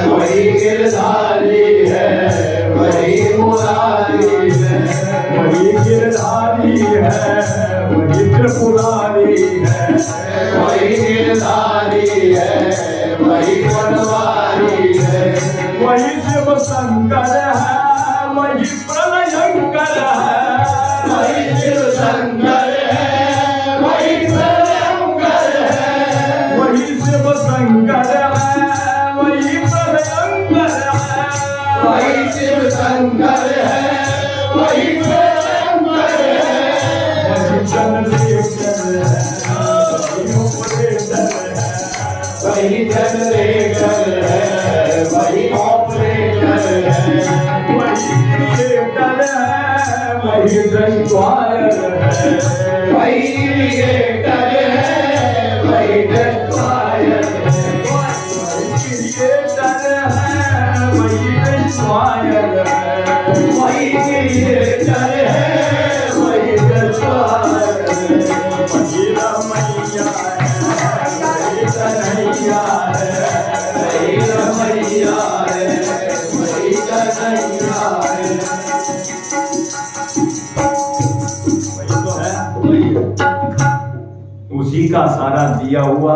वही गिरधारी है, वही मुरारी है, वही गिरधारी है, वही त्रिपुरारी है, वही गिरधारी है, वही बनवारी है, वही शिव शंकर है, वही प्रलयंकर है, वही शिव शंकर है, वही प्रलयंकर है, वही शिव शंकर है, वही प्रलयंकर है, वही शिव शंकर है, वही प्रलयंकर है, वही जनरेटर है, वही ऑपरेटर है, वही जनरेटर है, वही ऑपरेटर है, वही क्रिएटर है, वही डिस्ट्रॉयर है, वही क्रिएटर है, वही डिस्ट्रॉयर है, वही क्रिएटर है, वही डिस्ट्रॉयर है, वही रमैया है, वही कन्हैया है, उसी का सारा दिया हुआ,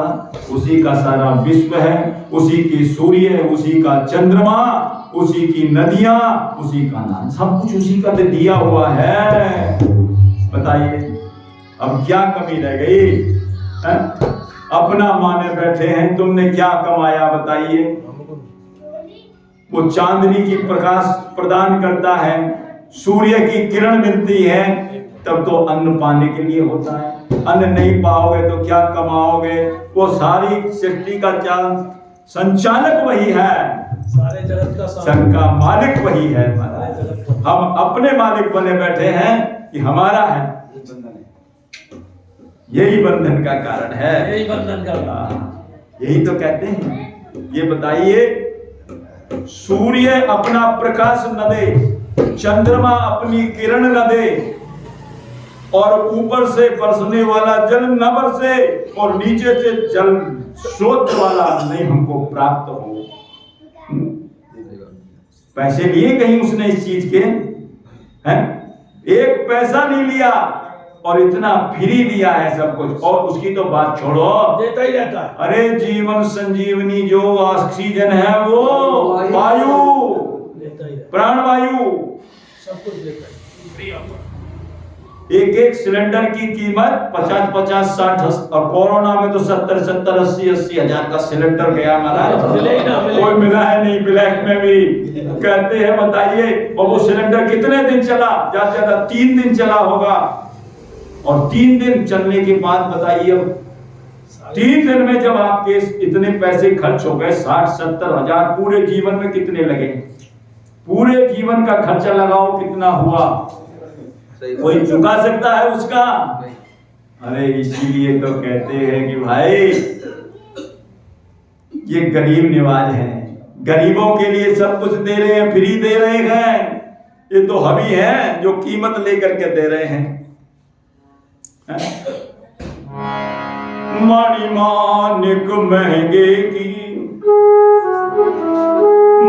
उसी का सारा विश्व है, उसी की सूर्य है, उसी का चंद्रमा, उसी की नदियां, उसी का नाम, सब कुछ उसी का तो दिया हुआ है। बताइए अब क्या कमी रह गई है? अपना माने बैठे हैं, तुमने क्या कमाया बताइए? वो चांदनी की प्रकाश प्रदान करता है, सूर्य की किरण मिलती है, तब तो अन्न पाने के लिए होता है। अन्न नहीं पाओगे तो क्या कमाओगे? वो सारी सृष्टि का संचालक वही है, सारे जगत का सन का मालिक वही है। हम अपने मालिक बने बैठे हैं कि हमारा है, यही बंधन का कारण है, यही बंधन का यही तो कहते हैं। ये बताइए, सूर्य अपना प्रकाश न दे, चंद्रमा अपनी किरण न दे, और ऊपर से बरसने वाला जल न बरसे, और नीचे से जल स्रोत वाला नहीं हमको प्राप्त हो। पैसे लिए कहीं उसने इस चीज के हैं? एक पैसा नहीं लिया और इतना फ्री दिया है सब कुछ। और उसकी तो बात छोड़ो, देता ही रहता है। अरे जीवन संजीवनी जो ऑक्सीजन है वो वायु, देता ही रहता प्राणवायु, है, सब कुछ देता है, फ्री ऑफ। एक एक सिलेंडर की कीमत 50-50, 60, और कोरोना में तो 70-70, 80-80 हजार का सिलेंडर गया हमारा। मिले ही ना मिले। कोई मिला है नहीं, ब्लैक में भी कहते हैं। बताइए, और वो सिलेंडर कितने दिन चला? ज्यादा से ज्यादा 3 दिन चला होगा। और 3 दिन चलने के बाद बताइए, अब 3 दिन में जब आपके इतने पैसे खर्च हो गए, 60-70 हजार, पूरे जीवन में कितने लगे? पूरे जीवन का खर्चा लगाओ कितना हुआ? कोई चुका सकता है उसका? अरे इसीलिए तो कहते हैं कि भाई ये गरीब निवाज है, गरीबों के लिए सब कुछ दे रहे हैं, फ्री दे रहे हैं। ये तो हम ही हैं जो कीमत लेकर के दे रहे हैं। मणिमानिक महंगे की,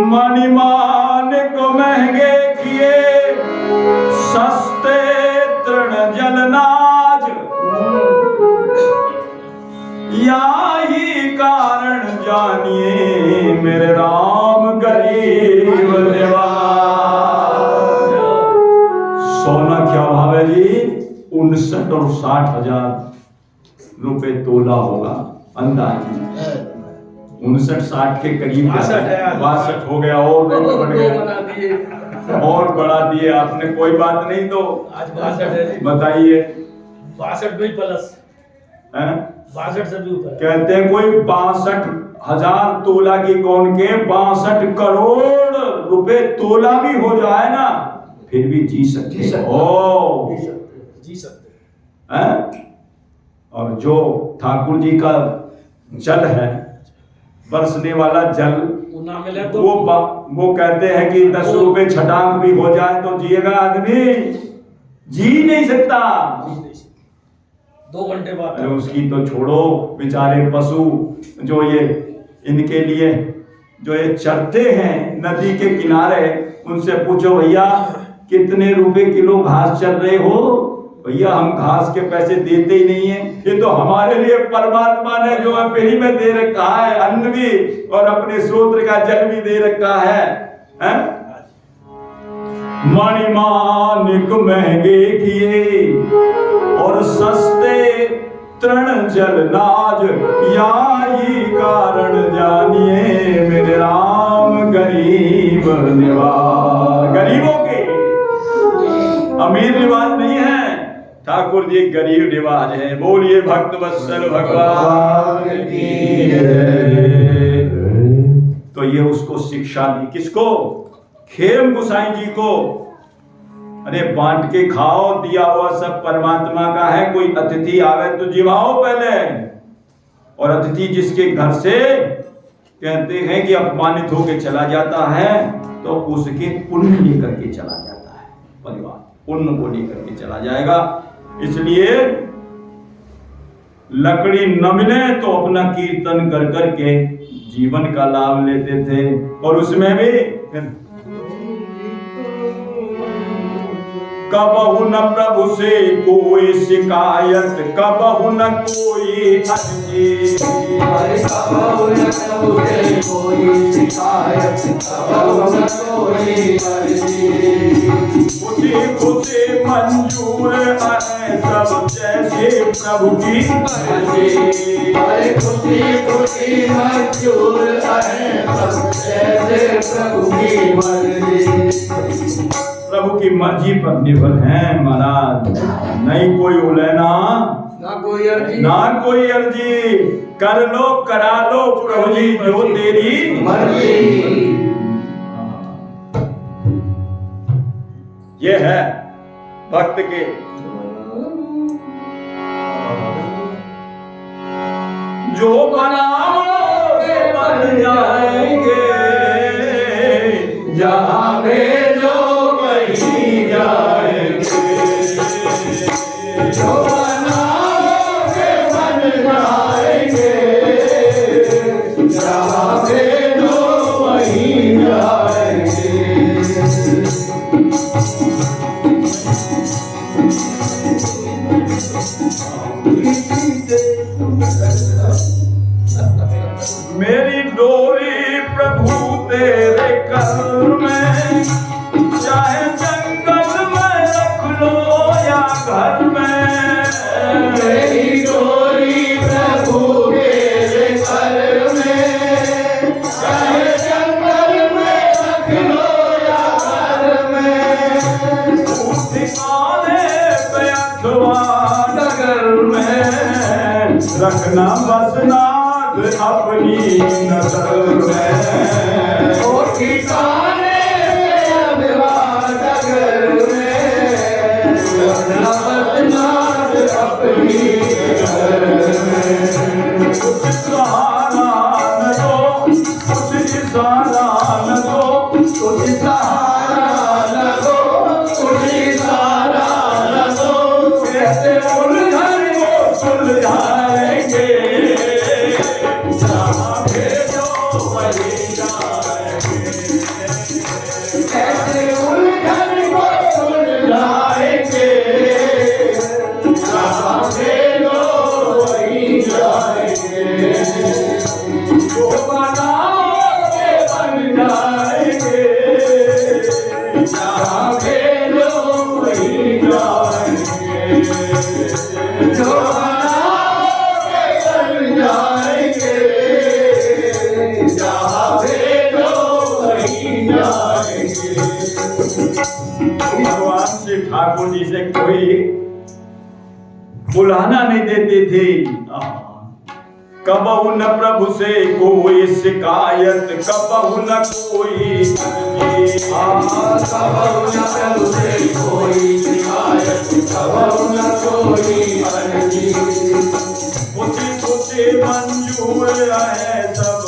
मणिमानिक महंगे किए, सस्ते तृण जलनाज, यही कारण जानिए मेरे राम गरीब निवाज। सोना क्या भाव है जी? 59 और 60 हजार रुपए तोला होगा अंदाज। 59-60 के करीब 62 हो गया और बढ़ गया। और बढ़ा दिए आपने, कोई बात नहीं। तो आज 62 है जी। बताइए 62 भी प्लस, हैं? 62 से भी ऊपर है। कहते हैं कोई 62,000 तोला की कौन के 62 करोड़ रुपए तोला भी हो जाए ना, फिर भी जी सकते हो। जी सकते हैं? और जो ठाकुर जी का जल है, बरसने वाला जल, वो ना मिले तो वो कहते हैं कि 10 रुपए छटांग भी हो जाए तो जिएगा आदमी, जी नहीं सकता। 2 घंटे बाद। अरे उसकी तो छोड़ो, बेचारे पशु जो ये इनके लिए जो ये चरते हैं नदी के किनारे, उनसे पूछो भैया कितने रुपए किलो घास चल रहे हो? भैया हम घास के पैसे देते ही नहीं है, ये तो हमारे लिए परमात्मा ने जो है फ्री में दे रखा है, अन्न भी और अपने सूत्र का जल भी दे रखा है, हैं? मणिमानिक महंगे किए और सस्ते तृण जल नाज, यही कारण जानिए मेरे राम गरीब निवाज। गरीबों के अमीर निवाज नहीं है, ठाकुर जी गरीब निवाज है। बोलिए भक्त वत्सल भगवान की जय। तो ये उसको शिक्षा दी, किसको? खेम गोसाई जी को। अरे बांट के खाओ, दिया हुआ सब परमात्मा का है। कोई अतिथि आवे तो जिवाओ पहले, और अतिथि जिसके घर से कहते हैं कि अपमानित होके चला जाता है तो उसके पुण्य लेकर के चला जाता है, परिवार पुण्य को लेकर के चला जाएगा। इसलिए लकड़ी न मिले तो अपना कीर्तन कर करके जीवन का लाभ लेते थे। और उसमें भी कबहु न प्रभु से कोई शिकायत, कबहु न कोई अर्जी, कबहु न प्रभु से कोई शिकायत, कबहु न कोई अर्जी। खुशी खुशी मंजूर है सब जैसे प्रभु की मर्जी। अरे खुशी खुशी मंजूर है सब जैसे प्रभु की मर्जी। प्रभु की मर्जी पर निर्भर है महाराज, नहीं कोई उलेना ना कोई अर्जी, ना कोई अर्जी। कर लो करा लो प्रभु जी जो तेरी मर्जी। ये है भक्त के। जो बनाओगे बन जाएंगे, जहां भेजो वहीं जाएंगे। जो बनाओगे बन जाएंगे, जहाँ भेजो वहीं जाएंगे। मेरी डोरी प्रभु तेरे कर में, चाहे जंगल में रख लो या घर में। मेरी डोरी प्रभु तेरे कर में, चाहे जंगल में रख लो या घर में। ठिकाने पे अथवा नगर में, रखना बसना अपनी नजर में। ओ ठिकाने अभिवाद नगर में, रखना बसना अपनी नजर में। कुछ सहारा न दो, कुछ इशारा न दो, कुछ सहारा न दो, कुछ इशारा न दो। कैसे उलझन को सुलझाएंगे, जहाँ भेजो वहीं जाएंगे। कैसे उलझन को सुलझाएंगे, जहाँ भेजो वहीं जाएंगे। जो बनाओगे बन जाएंगे, जहाँ भेजो वहीं जाएंगे। जो बनाओगे बन जाएंगे, जहाँ भेजो वहीं जाएंगे। कोई बुलाना नहीं देते थे। कबहु न प्रभु से कोई शिकायत, कबहु न कोई कबहु न प्रभु से कोई शिकायत, कबहु न कोई अर्जी। खुशी मंजूर है सब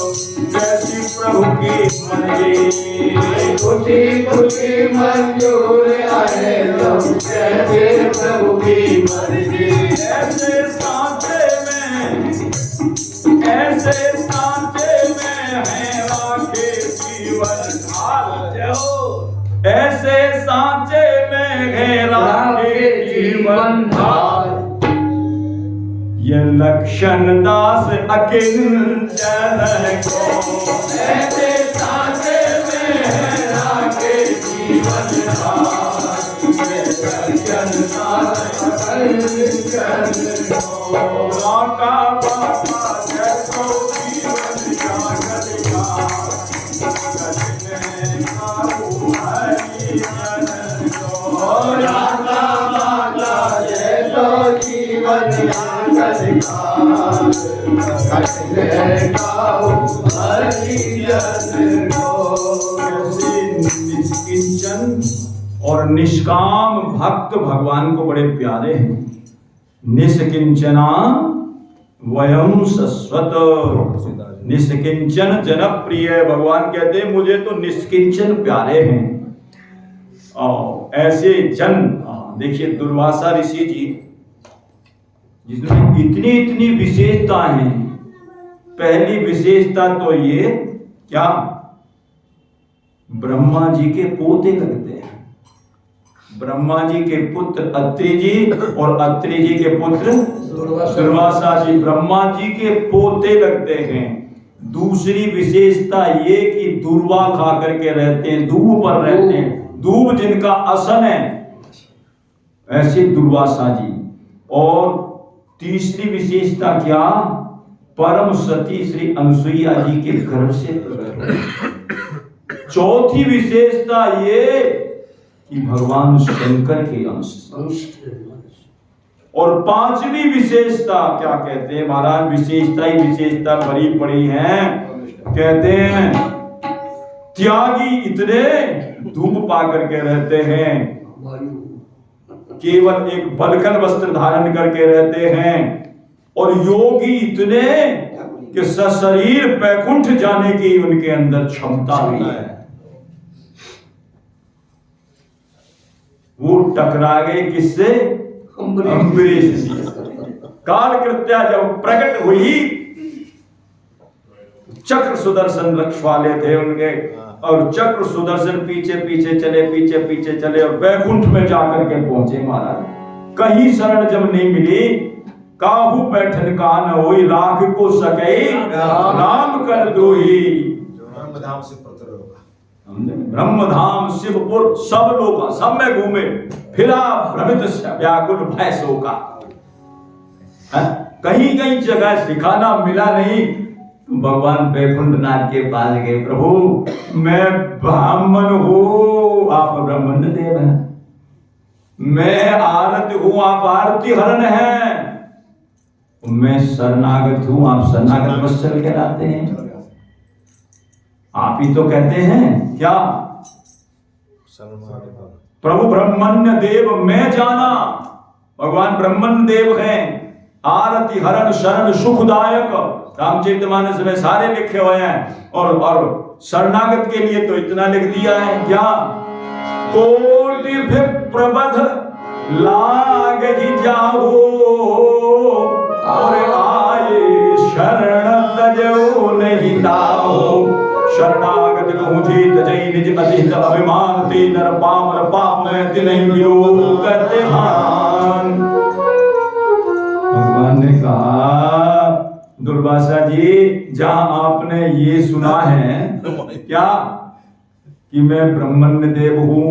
जैसी प्रभु की मर्जी। खुशी मंजूर है सब जैसे प्रभु की मर्जी। ऐसे सांचे में है राखे जीवन ढाल। ऐसे सांचे में है राखे जीवन ढाल। ये लक्षण दास अकिंचन को, ऐसे सांचे में है राखे जीवन ढाल। ये लक्षण दास अकिंचन को, बाका बाका जैसो जीवन जागत का, कठिन काहू हरि जन को। राधा माता जैसो जीवन जागत का, कठिन काहू हरि जन को। निष्किंचन और निष्काम भक्त भगवान को बड़े प्यारे हैं। निष्किंचना वयम शश्वत। निष्किंचन जनप्रिय। भगवान कहते हैं मुझे तो निष्किंचन प्यारे हैं। ऐसे जन, देखिए दुर्वासा ऋषि जी जिसमें इतनी इतनी विशेषता हैं। पहली विशेषता तो ये क्या, ब्रह्मा जी के पोते लगते हैं। ब्रह्मा जी के पुत्र अत्रि जी और अत्रि जी के पुत्र दुर्वासा जी ब्रह्मा जी के पोते लगते हैं। दूसरी विशेषता ये कि दूर्वा खा करके रहते हैं, दूब पर रहते हैं, दूब जिनका आसन है, ऐसे दुर्वासा जी। और तीसरी विशेषता क्या, परम सती श्री अनुसुईया जी के गर्भ से। चौथी विशेषता ये कि भगवान शंकर के अंश। और पांचवी विशेषता क्या कहते हैं महाराज, विशेषता ही विशेषता भरी पड़ी है। कहते हैं त्यागी इतने धूप पा करके रहते हैं, केवल एक बलखल वस्त्र धारण करके रहते हैं। और योगी इतने कि सशरीर बैकुंठ जाने की उनके अंदर क्षमता भी है। वो टकरा गए किससे, अम्बरीश जी। काल कृत्या जब प्रकट हुई, चक्र सुदर्शन रखवाले थे उनके, और चक्र सुदर्शन पीछे पीछे चले और बैकुंठ में जाकर के पहुंचे महाराज। कहीं शरण जब नहीं मिली, काहू बैठन का न होई, राख को सके राम कर दोही। ब्रह्मधाम से पत्र होगा, ब्रह्मधाम शिवपुर सब लोग सब में घूमे फिरा, भ्रमित व्याकुल भय शोका। कहीं कहीं जगह ठिकाना मिला नहीं। भगवान वैकुंठनाथ के पास गए, प्रभु मैं ब्राह्मण हूँ, आप ब्राह्मण देव हैं, मैं आरती हूँ, आप आरती हरण हैं, मैं शरणागत हूँ, आप शरणागत वत्सल कहलाते हैं। आप ही तो कहते हैं क्या, प्रभु ब्रह्मण्य देव मैं जाना, भगवान ब्रह्मण्य देव हैं, आरती हरण शरण सुखदायक, रामचरितमानस में सारे लिखे हुए हैं। और शरणागत के लिए तो इतना लिख दिया है क्या, कोटि प्रबध लाग ही जाओ, और आए शरण तजो नहीं दाओ, शरणागत कहूँ तजई निज अतिहित अभिमान, ते नर पामर पाप में तिन्हीं वियोग करते मान। भगवान ने कहा दुर्वासा जी, जहां आपने ये सुना है क्या कि मैं ब्रह्मण्य देव हूँ,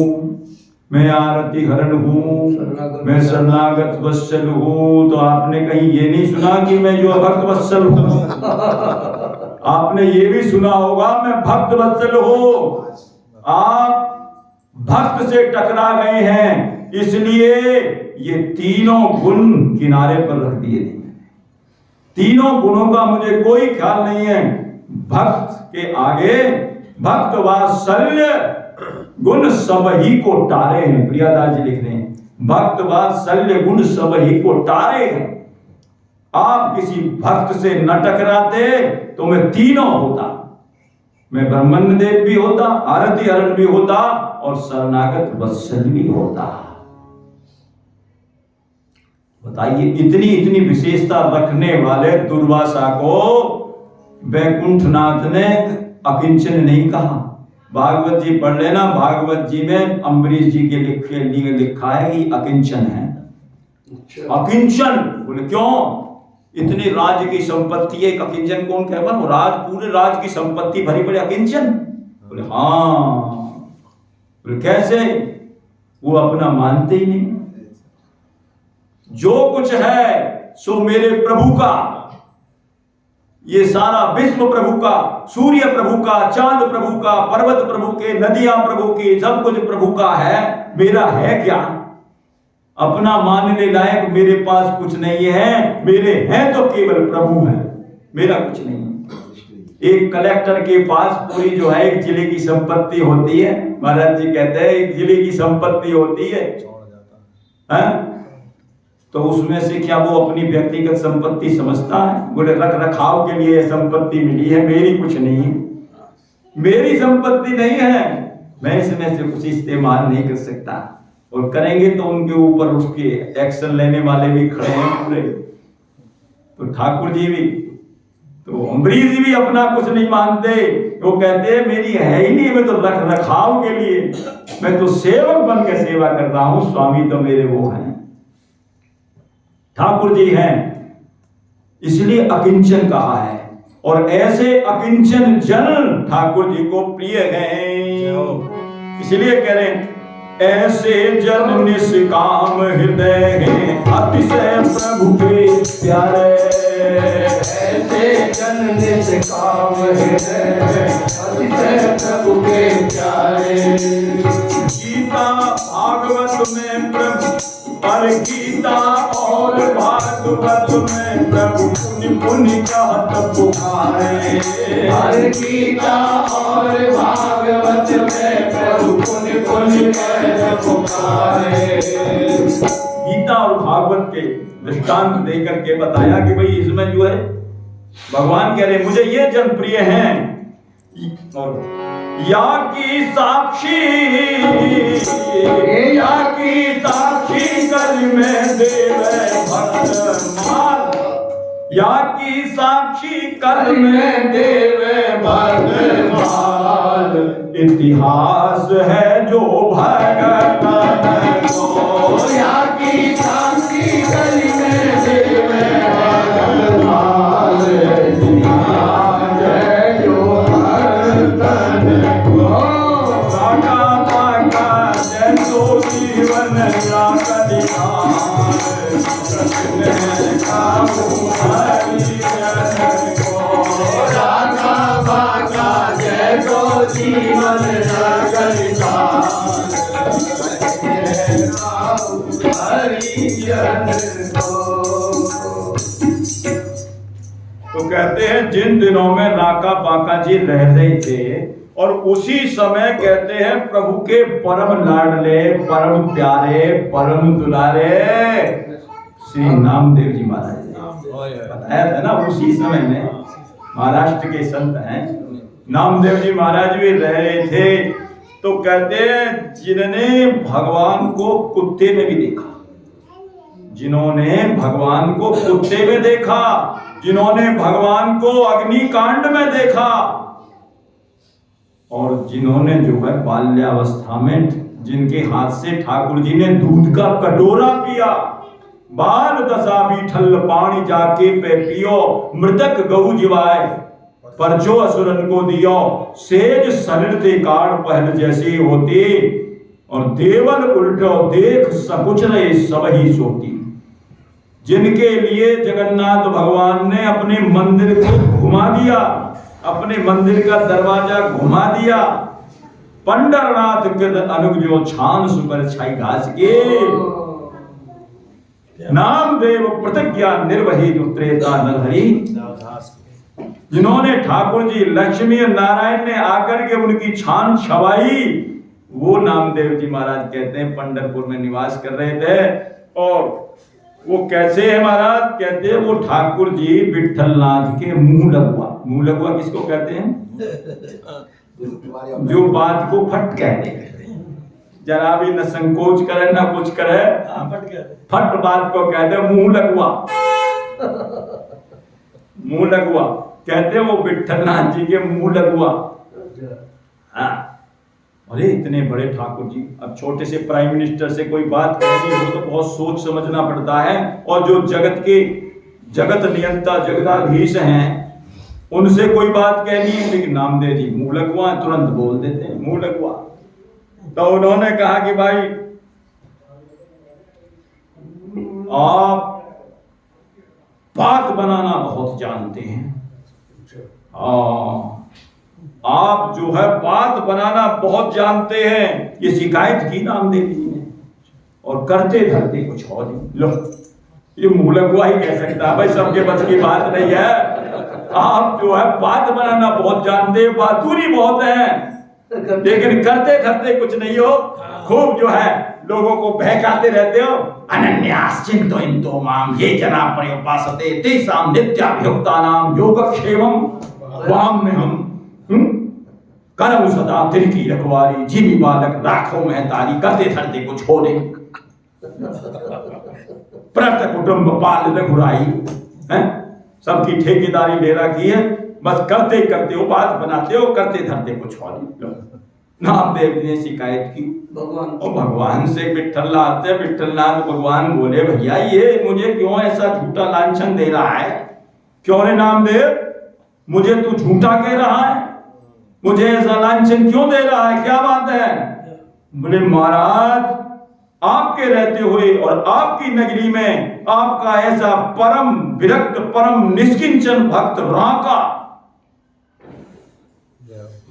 मैं आरती हरण हूँ, मैं शरणागत वत्सल हूँ, तो आपने कहीं ये नहीं सुना कि मैं जो भक्त वत्सल हूँ। आपने ये भी सुना होगा मैं भक्त वत्सल हूँ। आप भक्त से टकरा गए हैं, इसलिए ये तीनों गुण किनारे पर रख दिए नहीं। तीनों गुणों का मुझे कोई ख्याल नहीं है। भक्त के आगे भक्त वात्सल्य गुण सब ही को टारे हैं। प्रियादास जी लिख रहे हैं, भक्त वात्सल्य गुण सब ही को टारे हैं। आप किसी भक्त से न टकराते तो मैं तीनों होता, मैं ब्रह्मण्य देव भी होता, आरती हरण भी होता और शरणागत वत्सल भी होता। बताइए, इतनी इतनी विशेषता रखने वाले दुर्वासा को वैकुंठनाथ ने अकिंचन नहीं कहा। भागवत जी पढ़ लेना, भागवत जी में अम्बरीश जी के लिए लिखा है कि अकिंचन है। अकिंचन बोले क्यों? इतनी राज्य की संपत्ति है, एक अकिंचन कौन कहता? वो राज, पूरे राज की संपत्ति भरी पड़े अकिंचन? बोले हाँ। बोले कैसे? वो अपना मानते ही नहीं। जो कुछ है सो मेरे प्रभु का, ये सारा विश्व प्रभु का, सूर्य प्रभु का, चांद प्रभु का, पर्वत प्रभु के, नदियां प्रभु की, सब कुछ प्रभु का है। मेरा है क्या? अपना मानने लायक मेरे पास कुछ नहीं है। मेरे हैं तो केवल प्रभु है, मेरा कुछ नहीं है। एक कलेक्टर के पास पूरी जो है एक जिले की संपत्ति होती है। महाराज जी कहते हैं एक जिले की संपत्ति होती है, तो उसमें से क्या वो अपनी व्यक्तिगत संपत्ति समझता है? बोले रख रखाव के लिए संपत्ति मिली है, मेरी कुछ नहीं है, मेरी संपत्ति नहीं है, मैं इसमें से कुछ इस्तेमाल नहीं कर सकता। और करेंगे तो उनके ऊपर उसके एक्शन लेने वाले भी खड़े हैं पूरे। तो ठाकुर जी भी, तो अम्बरीश जी भी अपना कुछ नहीं मानते। वो कहते हैं मेरी है ही नहीं, मैं तो रख रखाव के लिए, मैं तो सेवक बन के सेवा कर रहा हूं, स्वामी तो मेरे वो हैं, ठाकुर जी हैं। इसलिए अकिंचन कहा है। और ऐसे अकिंचन जन ठाकुर जी को प्रिय हैं। इसलिए कह रहे हैं ऐसे जन निष्काम हृदय हैं, अतिशय प्रभु के प्यारे। ऐसे जन निष्काम हृदय हैं, अतिशय प्रभु के प्यारे। गीता भागवत में प्रभु, पर गीता और भागवत में प्रभु पुनि पुनि कहत पुकारे। हर गीता और भागवत में प्रभु पुनि पुनि कहत पुकारे। गीता और भागवत के दृष्टांत देकर के बताया कि भाई इसमें जो है भगवान कह रहे मुझे ये जन प्रिय हैं। और या की साक्षी, या की साक्षी कल में देव भक्त माल, या की साक्षी कल में देव भक्त माल। इतिहास है जो भगवान को, या की साक्षी कल में देव भक्त माल। इतिहास है जो भगतन को, साका पाका जैसो जीवन का कलिहार। कृष्ण काहू हरि जन को, साका पाका जैसो जीवन का कलिहार। हरि जन को। तो कहते हैं जिन दिनों में राका बाका जी रह रहे थे और उसी समय कहते हैं प्रभु के परम लाडले, परम प्यारे, परम दुलारे श्री नामदेव जी महाराज बताया था ना। उसी समय में महाराष्ट्र के संत हैं नामदेव जी महाराज भी रह रहे थे। तो कहते हैं जिन्होंने भगवान को कुत्ते में भी देखा, जिन्होंने भगवान को कुत्ते में देखा, जिन्होंने भगवान को अग्निकांड में देखा, और जिन्होंने जो है बाल्यावस्था में जिनके हाथ से ठाकुर जी ने दूध का कटोरा पिया, बाल दशा बीठल पानी जाके पे पियो, मृतक गऊ जिवाए पर जो असुरन को दियो, सेज शरीर ते काट पहल जैसी होती, और देवल उल्टो देख सकुच रहे सब ही सोती। जिनके लिए जगन्नाथ भगवान ने अपने मंदिर को घुमा दिया, अपने मंदिर का दरवाजा घुमा दिया, पंडरनाथ कृत अनुग जो छान सुपर छाई घास के नामदेव प्रतिज्ञा निर्वही जो त्रेता नरहरि, जिन्होंने ठाकुर जी लक्ष्मी और नारायण ने आकर के उनकी छान छवाई, वो नामदेव जी महाराज कहते हैं पंढरपुर में निवास कर रहे थे। और वो कैसे है महाराज? कहते हैं वो ठाकुर जी विठलनाथ के मुंह लगुआ। मुंह लगुआ किसको कहते हैं? जो बात को फट कहते हैं, जरा भी न संकोच करे न कुछ करे, फट बात को कहते हैं मुंह लगुआ। मुंह लगुआ कहते हैं वो विठलनाथ जी के मुंह लगुआ। हाँ, अरे इतने बड़े ठाकुर जी, अब छोटे से प्राइम मिनिस्टर से कोई बात कहनी हो तो बहुत सोच समझना पड़ता है। और जो जगत के जगत नियंता जगदाधीश हैं, उनसे कोई बात कहनी है, लेकिन नामदेव जी मुंह लगुआ, तुरंत बोल देते हैं मुंह लगुआ। तो उन्होंने कहा कि भाई आप बात बनाना बहुत जानते हैं, आप जो है बात बनाना बहुत जानते हैं। ये शिकायत की नामदेव जी ने, और करते धरते कुछ और नहीं। लो, ये मुंह लगुआ ही कह सकता है भाई, सबके बस की बात नहीं है। आप जो है बात बनाना बहुत जानते हैं, बहादुरी बहुत है, लेकिन करते करते कुछ नहीं हो। खूब जो है लोगों को बहकाते रहते हो। अनन्यास चिंतो इंतो माम ये जना पर्युपासते तेषां नित्याभियुक्तानां योगक्षेमं वाम में हम करम सदा तिनकी रखवारी, जीवी बालक राखो महतारी, करते धरते कुछ हो नहीं। प्रत कुटुंब पाल रघुराई, हैं सबकी ठेकेदारी ले रखी है, बस करते करते हो, बात बनाते हो, करते धरते कुछ हो नहीं। नामदेव ने शिकायत की और भगवान से, विठलनाथ से। विठलनाथ भगवान बोले भैया ये मुझे क्यों ऐसा झूठा लांछन दे रहा है? क्यों रे नामदेव, मुझे तू झूठा कह रहा है? मुझे ऐसा लांछन क्यों दे रहा है? क्या बात है? बोले महाराज आपके रहते हुए और आपकी नगरी में आपका ऐसा परम विरक्त परम निष्किंचन भक्त राका,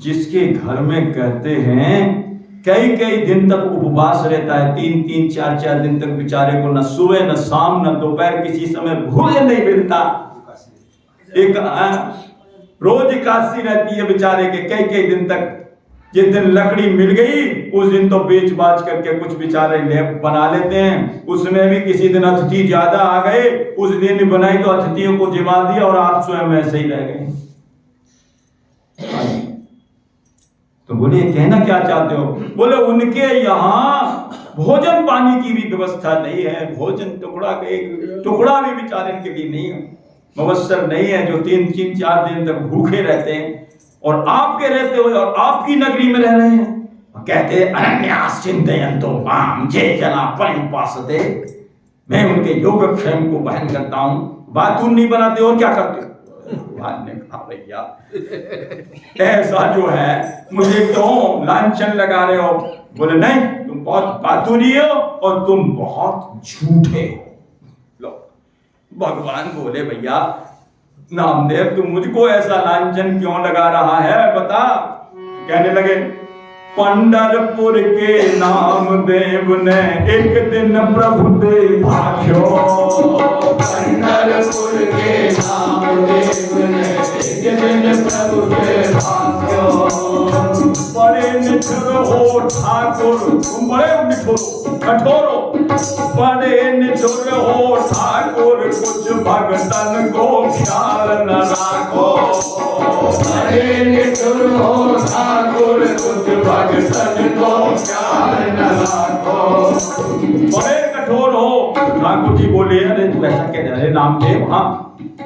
जिसके घर में कहते हैं कई कई दिन तक उपवास रहता है, 3-3 4-4 दिन तक बेचारे को न सुबह न शाम न दोपहर किसी समय भोजन नहीं मिलता। एक रोज एकादशी रहती है बेचारे के कई कई दिन तक। जिस दिन लकड़ी मिल गई उस दिन तो बेच बाच करके कुछ बेचारे लेप बना लेते हैं। उसमें भी किसी दिन अतिथि ज्यादा आ गए, उस दिन भी बनाई तो अतिथियों को जिमा दिया और आप स्वयं ऐसे ही रह गए। तो बोले कहना क्या चाहते हो? बोले उनके यहाँ भोजन पानी की भी व्यवस्था नहीं है, भोजन टुकड़ा का एक टुकड़ा भी बेचारे के लिए नहीं है, मुवस्सर नहीं है, जो 3-4 दिन तक भूखे रहते हैं। और आपके रहते हुए और आपकी नगरी में रह रहे हैं, कहते अनन्यास चिंतयन्तो माम ये जना पर्युपासते, मैं उनके योगक्षेम को बहन करता हूं। बात तुम नहीं बनाते और क्या करते हो? ने कहा भैया ऐसा जो है मुझे क्यों लांछन लगा रहे हो? बोले नहीं, तुम बहुत बहादुरी हो और तुम बहुत झूठे हो। लो, भगवान बोले भैया नामदेव तुम मुझको ऐसा लांछन क्यों लगा रहा है बता। कहने लगे पंढरपुर के नामदेव ने एक दिन प्रभु दे भाग्यो, पंढरपुर के नामदेव ने एक दिन प्रभु दे भाग्यो। बड़े निठुर हो ठाकुर, तुम बड़े निठुर कठोर हो, बड़े निठुर हो ठाकुर, कुछ भगतन को ख्याल न राखो। बड़े निठुर हो ठाकुर, कुछ भगतन को ख्याल न राखो। बड़े कठोर हो। ठाकुर जी बोले अरे तू ऐसा कह रहे नामदेव? हाँ,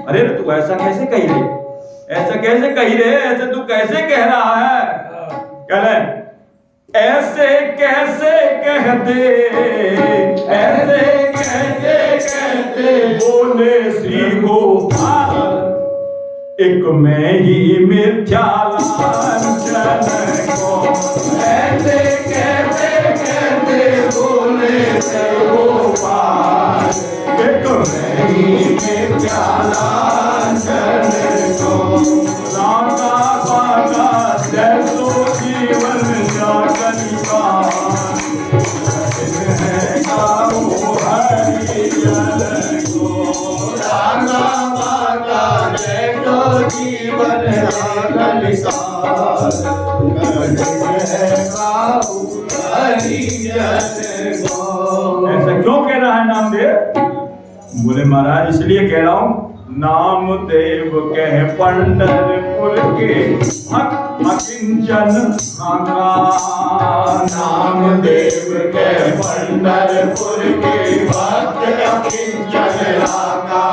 अरे तू ऐसा कैसे कही रे, ऐसा कैसे कही रे, ऐसे तू कैसे कह रहा है? कह रहे ऐसे कैसे कहते, ऐसे कैसे कहते बोले श्री गोपाल, एक मैं ही मिथ्या लांछन को। ऐसे कैसे कहते बोले श्री गोपाल, एक मैं ही मिथ्या लांछन को। राका बाका जैसो जीवन जान जीवन कलिकाल ऐसा क्यों कह रहा है नामदेव? बोले महाराज इसलिए कह रहा हूं, नामदेव कह पंढरपुर के भक्त अकिंचन भागा। नामदेव के पंढरपुर के भक्त अकिंचन भागा।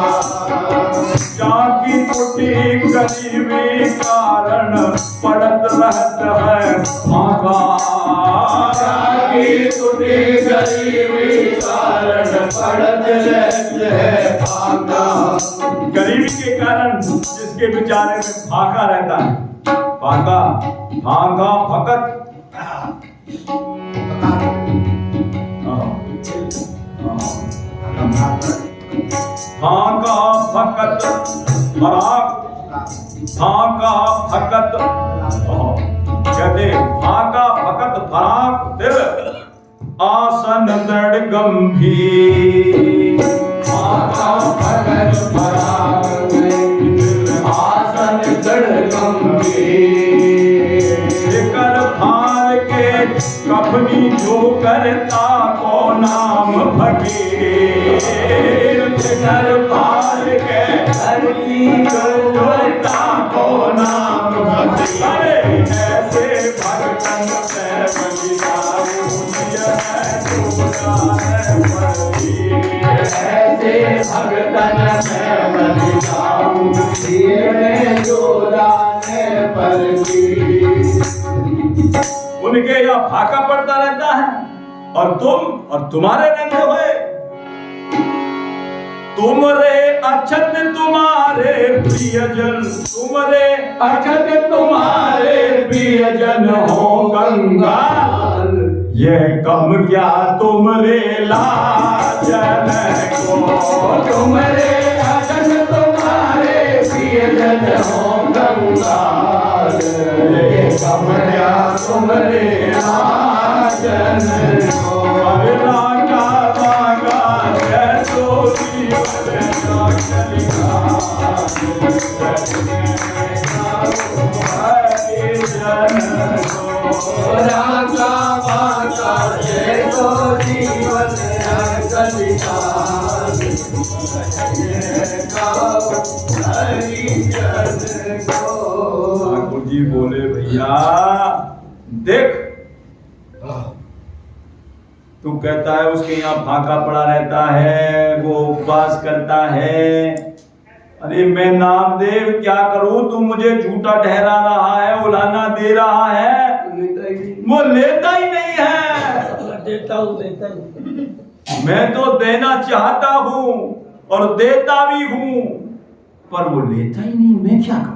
जाकी कुटी गरीबी कारण पड़त रहत है भागा। जाकी कुटी गरीबी कारण पड़त रहत है भागा। गरीबी के कारण जिसके बेचारे में भागा रहता है, भागा भागा भगत भागा भगत फराक भागा भगत कहते भागा भगत फराक दिल आसन दृढ़ गंभीर। भागा भगत फराक आसन दृढ़ गंभीर। कर भार के कफनी जो करता को नाम फकीर। कर भार के धरती जो करता को नाम फकीर। ऐसे भगतन से बलिदाऊ ऐसे भगतन में बलिदाऊ जो दाने पर उनके यहाँ फाका पड़ता रहता है और तुम और तुम्हारे रहते हुए तुमरे अक्षत तुम्हारे प्रियजन, तुमरे अक्षत तुम्हारे प्रियजन हो गंगा। ये कम क्या तुमरे लाजन को, तुमरे अक्षत तुम्हारे प्रियजन हो गंगा। ये कम क्या तुमरे लाजन को। ठाकुर जी बोले भैया देख, तू कहता है उसके यहाँ फाका पड़ा रहता है, वो उपवास करता है। अरे मैं नामदेव क्या करूं, तू मुझे झूठा ठहरा रहा है, उलाना दे रहा है, वो लेता ही नहीं है। देता हूँ मैं तो देना चाहता हूं और देता भी हूं, पर वो लेता ही नहीं। मैं क्या करूं?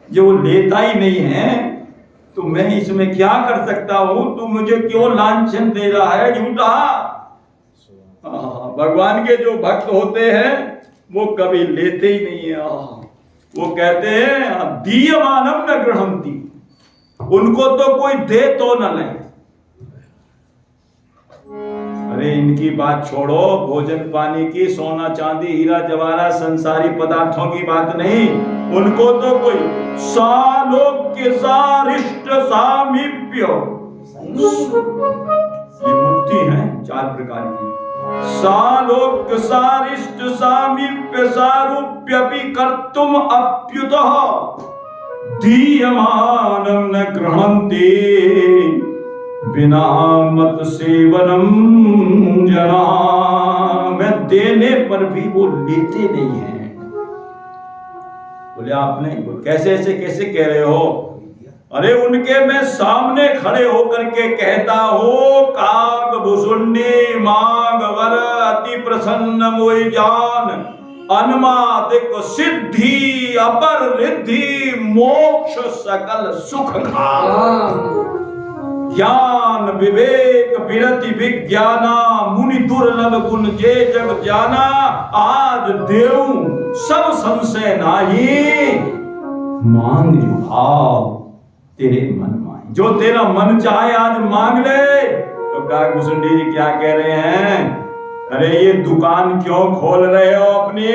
जो वो लेता ही नहीं है तो मैं इसमें क्या कर सकता हूं? तू मुझे क्यों लांछन दे रहा है झूठा? भगवान के जो भक्त होते हैं वो कभी लेते ही नहीं है। वो कहते हैं दीयमानम न गृहंती, उनको तो कोई दे तो न ले। अरे इनकी बात छोड़ो, भोजन पानी की, सोना चांदी हीरा जवाहरात संसारी पदार्थों की बात नहीं, उनको तो कोई सालोक्य सारिष्ट सामीप्य, ये मुक्ति है 4 प्रकार की। सालोक्य सारिष्ट सामीप्य सारूप्यपि कर्तुम अप्युतः दीयमानं न गृह्णन्ति बिना मत सेवनम जना। मैं देने पर भी वो लेते नहीं है। बोले आपने कैसे ऐसे कैसे कह रहे हो? अरे उनके मैं सामने खड़े होकर के कहता हो काग भुसुंडी माग वर अति प्रसन्न मोहि जान अनुमादिक सिद्धि अपर रिद्धि मोक्ष सकल सुख ज्ञान विवेक विरति विज्ञाना मुनि दुर्लभ गुण जे जग जाना। आज देव सब संशय नाही मांग जो भाव तेरे मन माए, जो तेरा मन चाहे आज मांग ले। तो काग भुसुंडी जी क्या कह रहे हैं? अरे ये दुकान क्यों खोल रहे हो अपनी?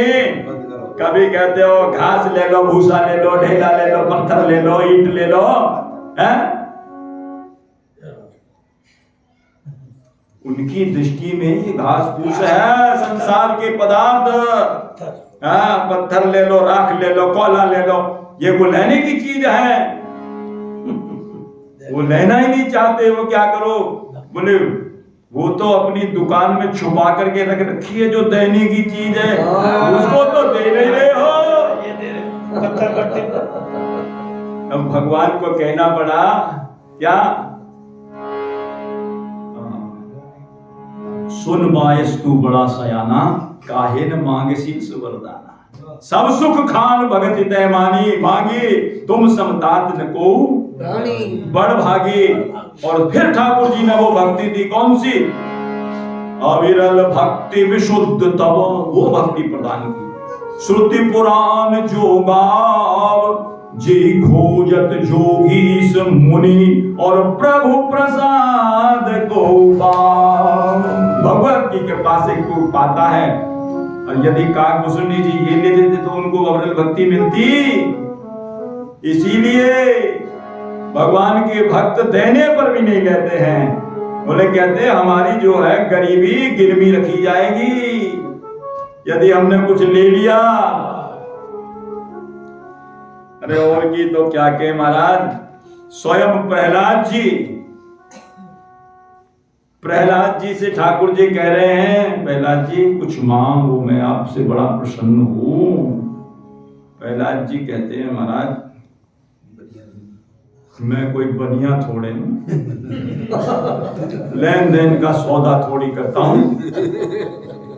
कभी कहते हो घास ले लो, भूसा ले लो, ढेला ले लो, पत्थर ले लो, ईंट ले लो, हैं? उनकी दृष्टि में ये घास फूस है, संसार के पदार्थ। हाँ, पत्थर ले लो, राख ले लो, कोयला ले लो, ये वो लेने की चीज है। वो लेना ही नहीं चाहते। वो क्या करो, बोले वो तो अपनी दुकान में छुपा करके रख रखी है जो देने की चीज है, उसको तो दे नहीं रहे हो। अब भगवान को कहना पड़ा क्या, सुन बायस तू बड़ा सयाना, काहे न मांगे शीस वरदाना। सब सुख खान भगति तय मानी, मांगी तुम समतात न को बड़ भागी। और फिर ठाकुर जी ने वो भक्ति दी, कौन सी? अविरल भक्ति विशुद्ध तब, वो भक्ति प्रदान की। श्रुति पुराण जो गाव, जी खोजत जोगीश मुनि, और प्रभु प्रसाद को पाव। भगवत की कृपा से कोई पाता है। और यदि काकभूषणी जी ये ले देते तो उनको अविरल भक्ति मिलती। इसीलिए भगवान के भक्त देने पर भी नहीं कहते हैं। बोले कहते हमारी जो है गरीबी गिरवी रखी जाएगी यदि हमने कुछ ले लिया। अरे और की तो क्या कहे महाराज, स्वयं प्रहलाद जी से ठाकुर जी कह रहे हैं, प्रहलाद जी कुछ मांगो, मैं आपसे बड़ा प्रसन्न हूं। प्रहलाद जी कहते हैं महाराज मैं कोई बनिया थोड़े लेन देन का सौदा थोड़ी करता हूं।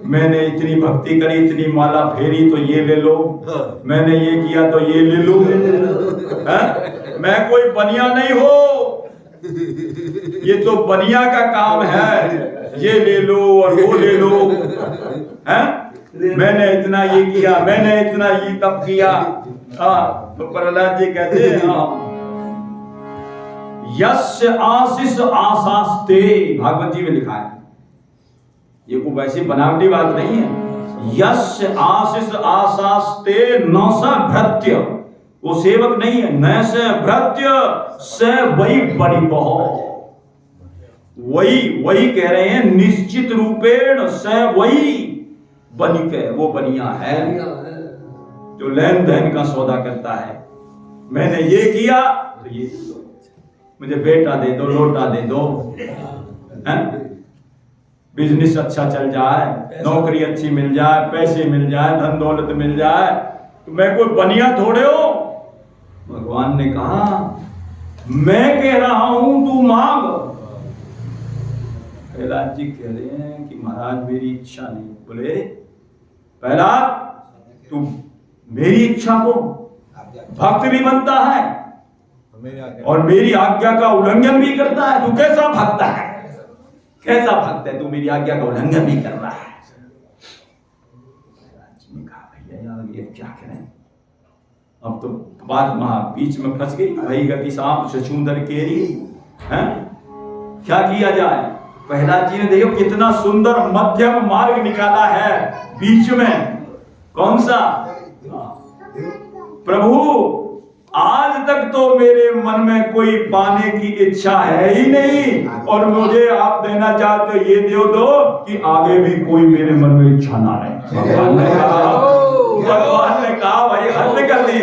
मैंने इतनी भक्ति करी, इतनी माला फेरी तो ये ले लो, मैंने ये किया तो ये ले लो। मैं कोई बनिया नहीं हो, ये तो बनिया का काम है, ये ले लो और वो ले लो। मैंने इतना ये किया, मैंने इतना ये तब किया। तो प्रहलाद जी कहते हैं यस्य आशीष आशास्ते, भागवत जी में लिखा है, ये कोई वैसी बनावटी बात नहीं है। यस्य आशीष आशास्ते न स भृत्य, वो सेवक नहीं है, न से भृत्य से वही बड़ी बहो। वही कह रहे हैं निश्चित रूपेण से वही बनिक है, वो बनिया है जो लेन देन का सौदा करता है। मैंने ये किया तो ये मुझे बेटा दे दो, लोटा दे दो, बिजनेस अच्छा चल जाए, नौकरी अच्छी मिल जाए, पैसे मिल जाए, धन दौलत मिल जाए, तो मैं कोई बनिया थोड़े हो। भगवान ने कहा मैं कह रहा हूं तू मांग। प्रहलाद जी कह रहे हैं कि महाराज मेरी इच्छा नहीं। बोले प्रहलाद तू मेरी इच्छा को भक्त भी बनता है और मेरी आज्ञा का उल्लंघन भी करता है, तू कैसा भक्त है? कैसा भक्त है तू, मेरी आज्ञा का उल्लंघन भी कर रहा है। कहा भैया यार ये क्या करें, अब तो बात बीच में फंस गई। वही गति सांप छछूंदर केरी, हैं क्या किया जाए? प्रहलाद जी ने देखो कितना सुंदर मध्यम मार्ग निकाला है बीच में। कौन सा? प्रभु आज तक तो मेरे मन में कोई पाने की इच्छा है ही नहीं, और मुझे आप देना चाहते हो ये दो कि आगे भी कोई मेरे मन में इच्छा ना रहे। भगवान ने कहा भाई हद कर दी,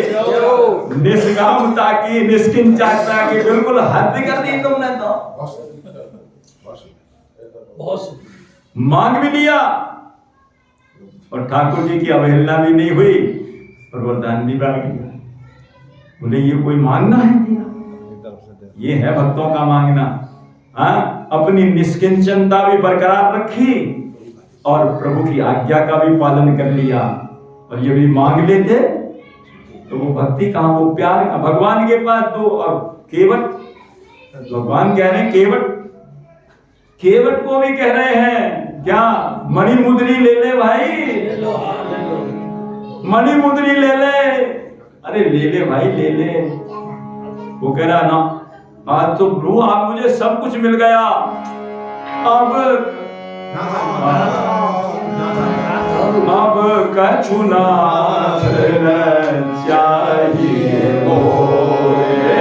निष्कामता की, निष्किंचनता की बिल्कुल हद कर दी तुमने। तो मांग भी लिया और ठाकुर जी की अवहेलना भी नहीं हुई और वरदान भी बढ़ गया। बोले ये कोई मांगना है तेरा? ये है भक्तों का मांगना। हाँ, अपनी निष्किंचनता भी बरकरार रखी और प्रभु की आज्ञा का भी पालन कर लिया। और ये भी मांग लेते तो वो भक्ति कहाँ, वो प्यार का भगवान के पास दो। और केवट, भगवान कह रहे हैं केवट को भी कह रहे हैं क्या, मणि मुद्री ले ले भाई, मणि मुद्री ले ले। अरे ले ले भाई ले ले। वो कह रहा ना आज तो प्रभु आप मुझे सब कुछ मिल गया, अब कछु नाथ न चाहिए मोरे,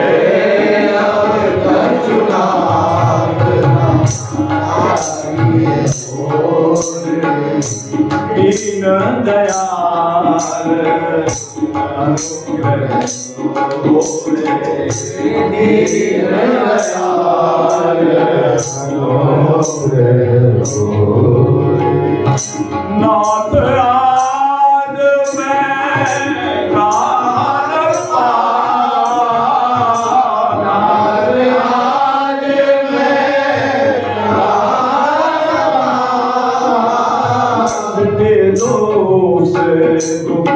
अब कछु नाथ न चाहिए मोरे। दीन दयाल अनुग्रह मोरे, दीन दयाल अनुग्रह मोरे। नाथ आज मैं काल पाना, आज मैं दे दो से दुख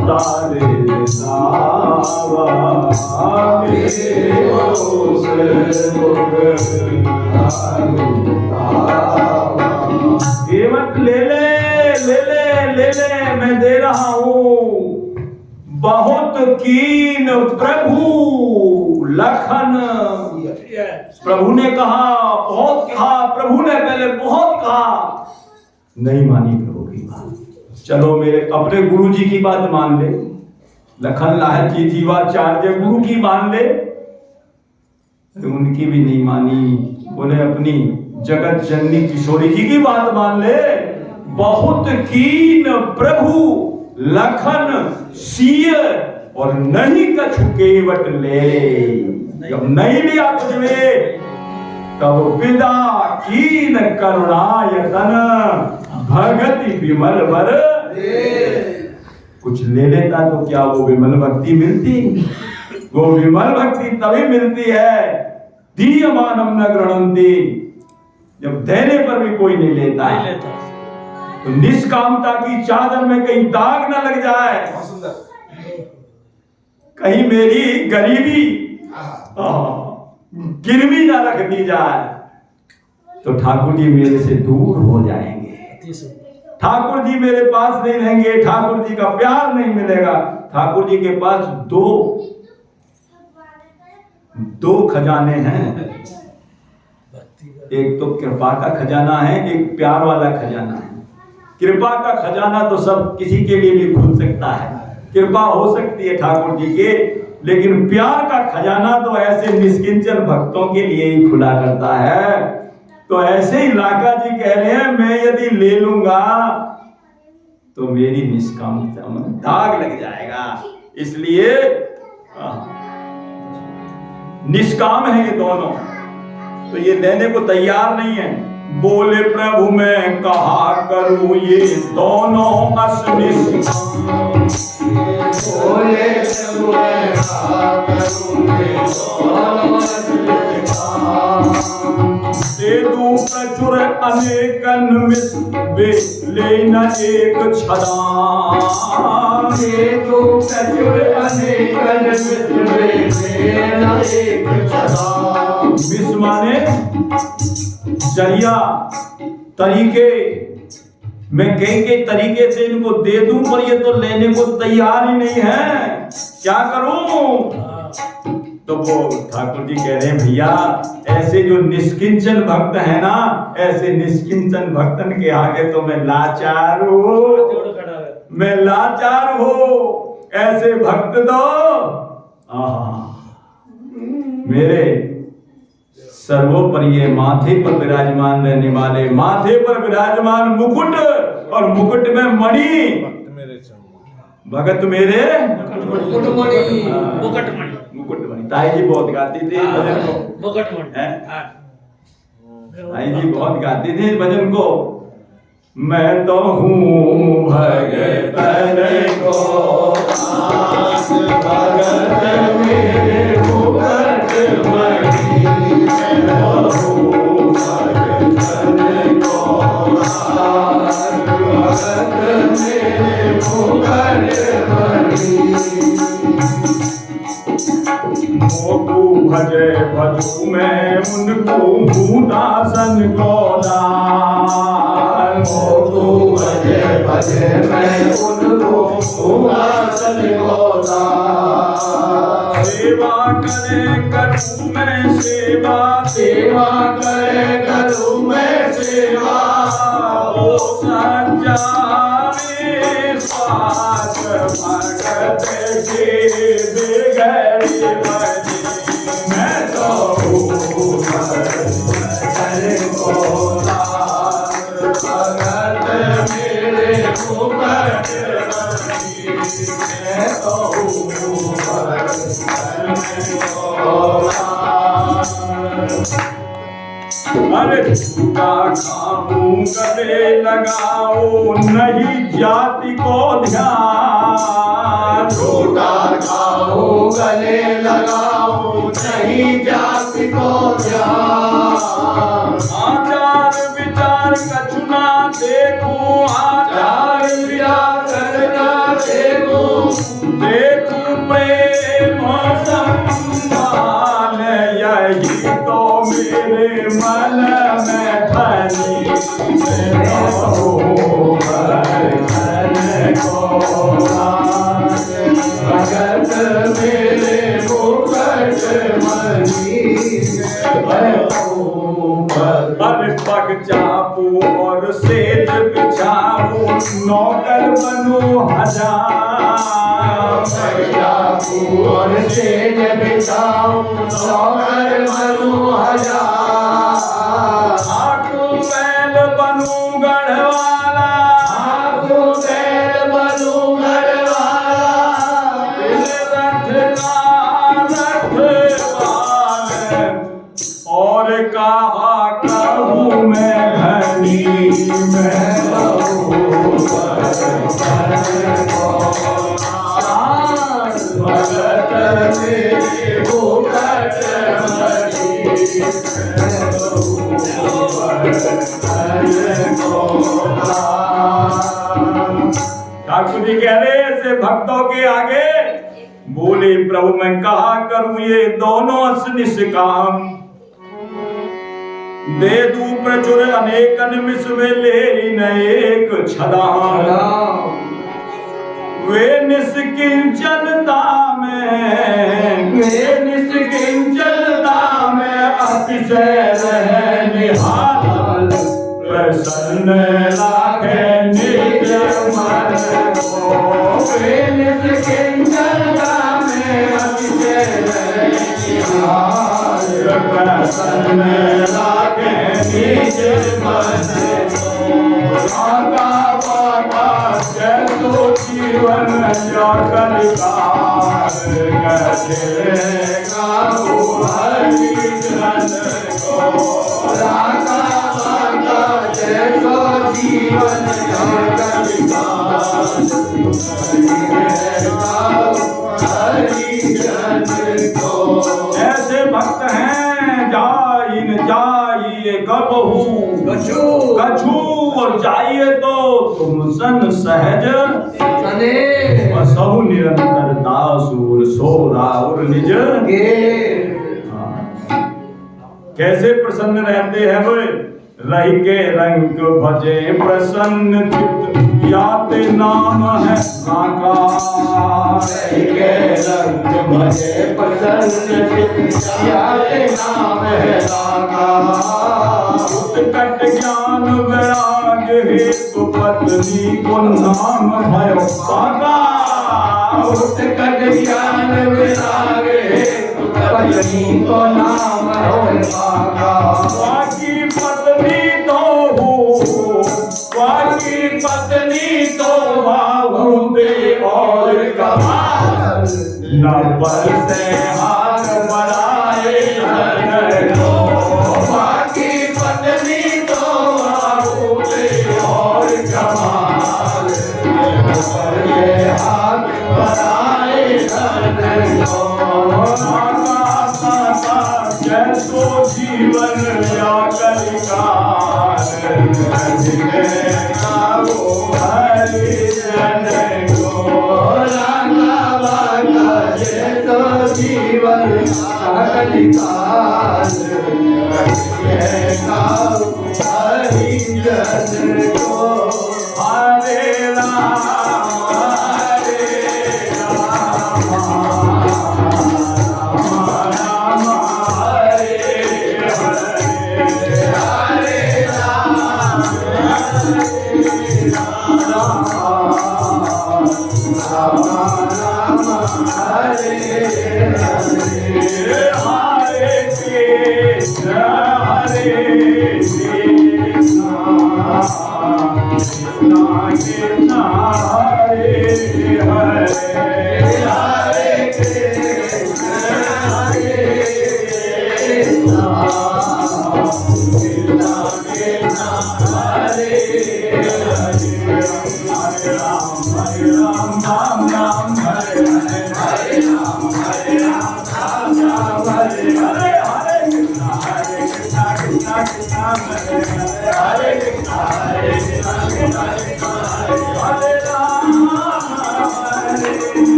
तारे नावा, दे दो से दुख तारे नावा। केवट ले ले ले ले ले ले, मैं दे रहा हूँ। बहुत कीन प्रभु लखन, प्रभु ने कहा, बहुत कहा, प्रभु ने पहले बहुत कहा, नहीं मानी प्रभु की बात। चलो मेरे अपने गुरु जी की बात मान ले, लखन लाल जी जीवाचार्य गुरु की मान ले, उनकी भी नहीं मानी। बोले अपनी जगत जननी किशोरी जी की बात मान ले। बहुत कीन प्रभु लखन सिय, और नहीं कछु केवट ले। जब नहीं लिया कुछ में, तब विदा कीन करुणायतन, भगति विमल वर। कुछ ले लेता तो क्या वो विमल भक्ति मिलती? वो विमल भक्ति तभी मिलती है दीयमानम न गृह्णन्ति, जब देने पर भी कोई नहीं लेता है। तो निष्कामता की चादर में कहीं दाग न लग जाए, बहुत सुंदर। कहीं मेरी गरीबी गिरवी ना रख दी जाए, तो ठाकुर जी मेरे से दूर हो जाएंगे। ठाकुर जी मेरे पास नहीं रहेंगे, ठाकुर जी का प्यार नहीं मिलेगा। ठाकुर जी के पास दो खजाने हैं, एक तो कृपा का खजाना है, एक प्यार वाला खजाना है। कृपा का खजाना तो सब किसी के लिए भी खुल सकता है, कृपा हो सकती है ठाकुर जी के, लेकिन प्यार का खजाना तो ऐसे निष्किंचन भक्तों के लिए ही खुला करता है। तो ऐसे ही लाका जी कह रहे हैं, मैं यदि ले लूंगा तो मेरी निष्कामता में दाग लग जाएगा, इसलिए निष्काम है ये दोनों, तो ये लेने को तैयार नहीं है। बोले प्रभु मैं कहा करूं ये दोनों अस निष्काम, बोले प्रभु मैं कहा करूं ये दोनों अस निष्काम। दे दूं प्रचुर अनेकन वे लेना एक छदान, दे दूं प्रचुर अनेकन वे लेना एक छदान। विष माने जरिया, तरीके, मैं कई तरीके से इनको दे दूं, पर ये तो लेने को तैयार ही नहीं है, क्या करूं? तो वो ठाकुर जी कह रहे हैं, भैया ऐसे जो निष्किंचन भक्त है ना, ऐसे निष्किंचन भक्तन के आगे तो मैं लाचार हूं, मैं लाचार हूं। ऐसे भक्त तो मेरे सर्वोपरि माथे पर विराजमान रहने वाले, माथे पर विराजमान मुकुट, और मुकुट में मणि, भगत मेरे मुकुटमणि। ताई जी बहुत गाती थी भजन को, ताई जी बहुत गाती थी इस भजन को। मैं तो हूँ भगत को दास, भगत मेरे मुकुटमणि। भजे भजू मैं उनको हूँ दासन को दान, भजे भजे मैं उनको हूँ दासन को दान। सेवा करे करूँ मैं सेवा, सेवा करे करूँ मैं सेवा। ओ सच्चा भगत की बिगड़ी बनी मैं तो भगत मेरे मुकट बनी मैं तो अरे झूठा खाऊं गले लगाओ नहीं जाति को ध्यान झूठा खाओ गले लगाओ नहीं जाति को ध्यान आचार विचार कछुना देखूं आचार विचार करना देखूं देखूं प्रेम संभाल यही तो मेरे मन में धनी भगत मेरे मुकट मणि अरे पग चापू और सेज बिछाऊं नौकर बनूं हजार और सेज बिछाऊं नौकर बनूं हजार आकू बैल बनूं गढ़वाला आगू बैल बनूं गढ़वाला रथ का रखवाल और कहा कहूँ मैं धनी मैं भगत मेरे मुकट ठाकुर जी कह रहे ऐसे भक्तों के आगे बोले प्रभु मैं कहा करूं ये दोनों असनिस काम दे दू प्रचुर अनेक निमिष में ले न एक छदान वे निष्किंचनता में अतिशय रहे निहाल प्रसन्न लागे नित्य मन को वे निष्किंचनता में अतिशय रहे निहाल प्रसन्न लागे नित्य मन को आका बाका जैसो जीवन कलिकार गजेगा हरि जन को राका बाका जैसो जीवन कलिकार हरि जन को ऐसे भक्त हैं जाइन जाइए कबहू कछू और जाइए तो तुम सन सहज बसहु निरंतर दासुर सोरा और निज कैसे प्रसन्न रहते हैं वे रही के रंग भजे प्रसन्न चित्त याते नाम है साकार के रंग भजे प्रसन्न चित्त याते नाम है साकार उत्कट ज्ञान वैराग हेतु पत्नी को नाम भयो साकार उत्कट ज्ञान विराग हेतु पत्नी को नाम है साकार बाकी पत्नी तो बाबू दे और कमाल न पर से हाथ बढ़ाए धनो बाकी पत्नी तो बाबू दे और कमाल ये हाथ बढ़ाए धनो जैसो जीवन या कलिकार हरि जन को रांगा बागा जैसो जीवन कलिकार हरि जन को हरे राम Rama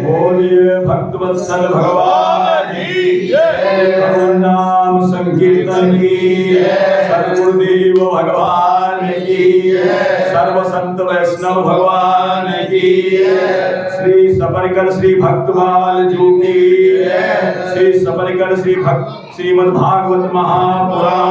बोलिए भक्तवत्सल भगवान की जय, नाम संकीर्तन की सद्गुरुदेव भगवान की सर्व संत वैष्णव भगवान की श्री सपरिकर श्री भक्तमाल जी की श्री सपरिकर श्री भक्त श्रीमद् भागवत महापुराण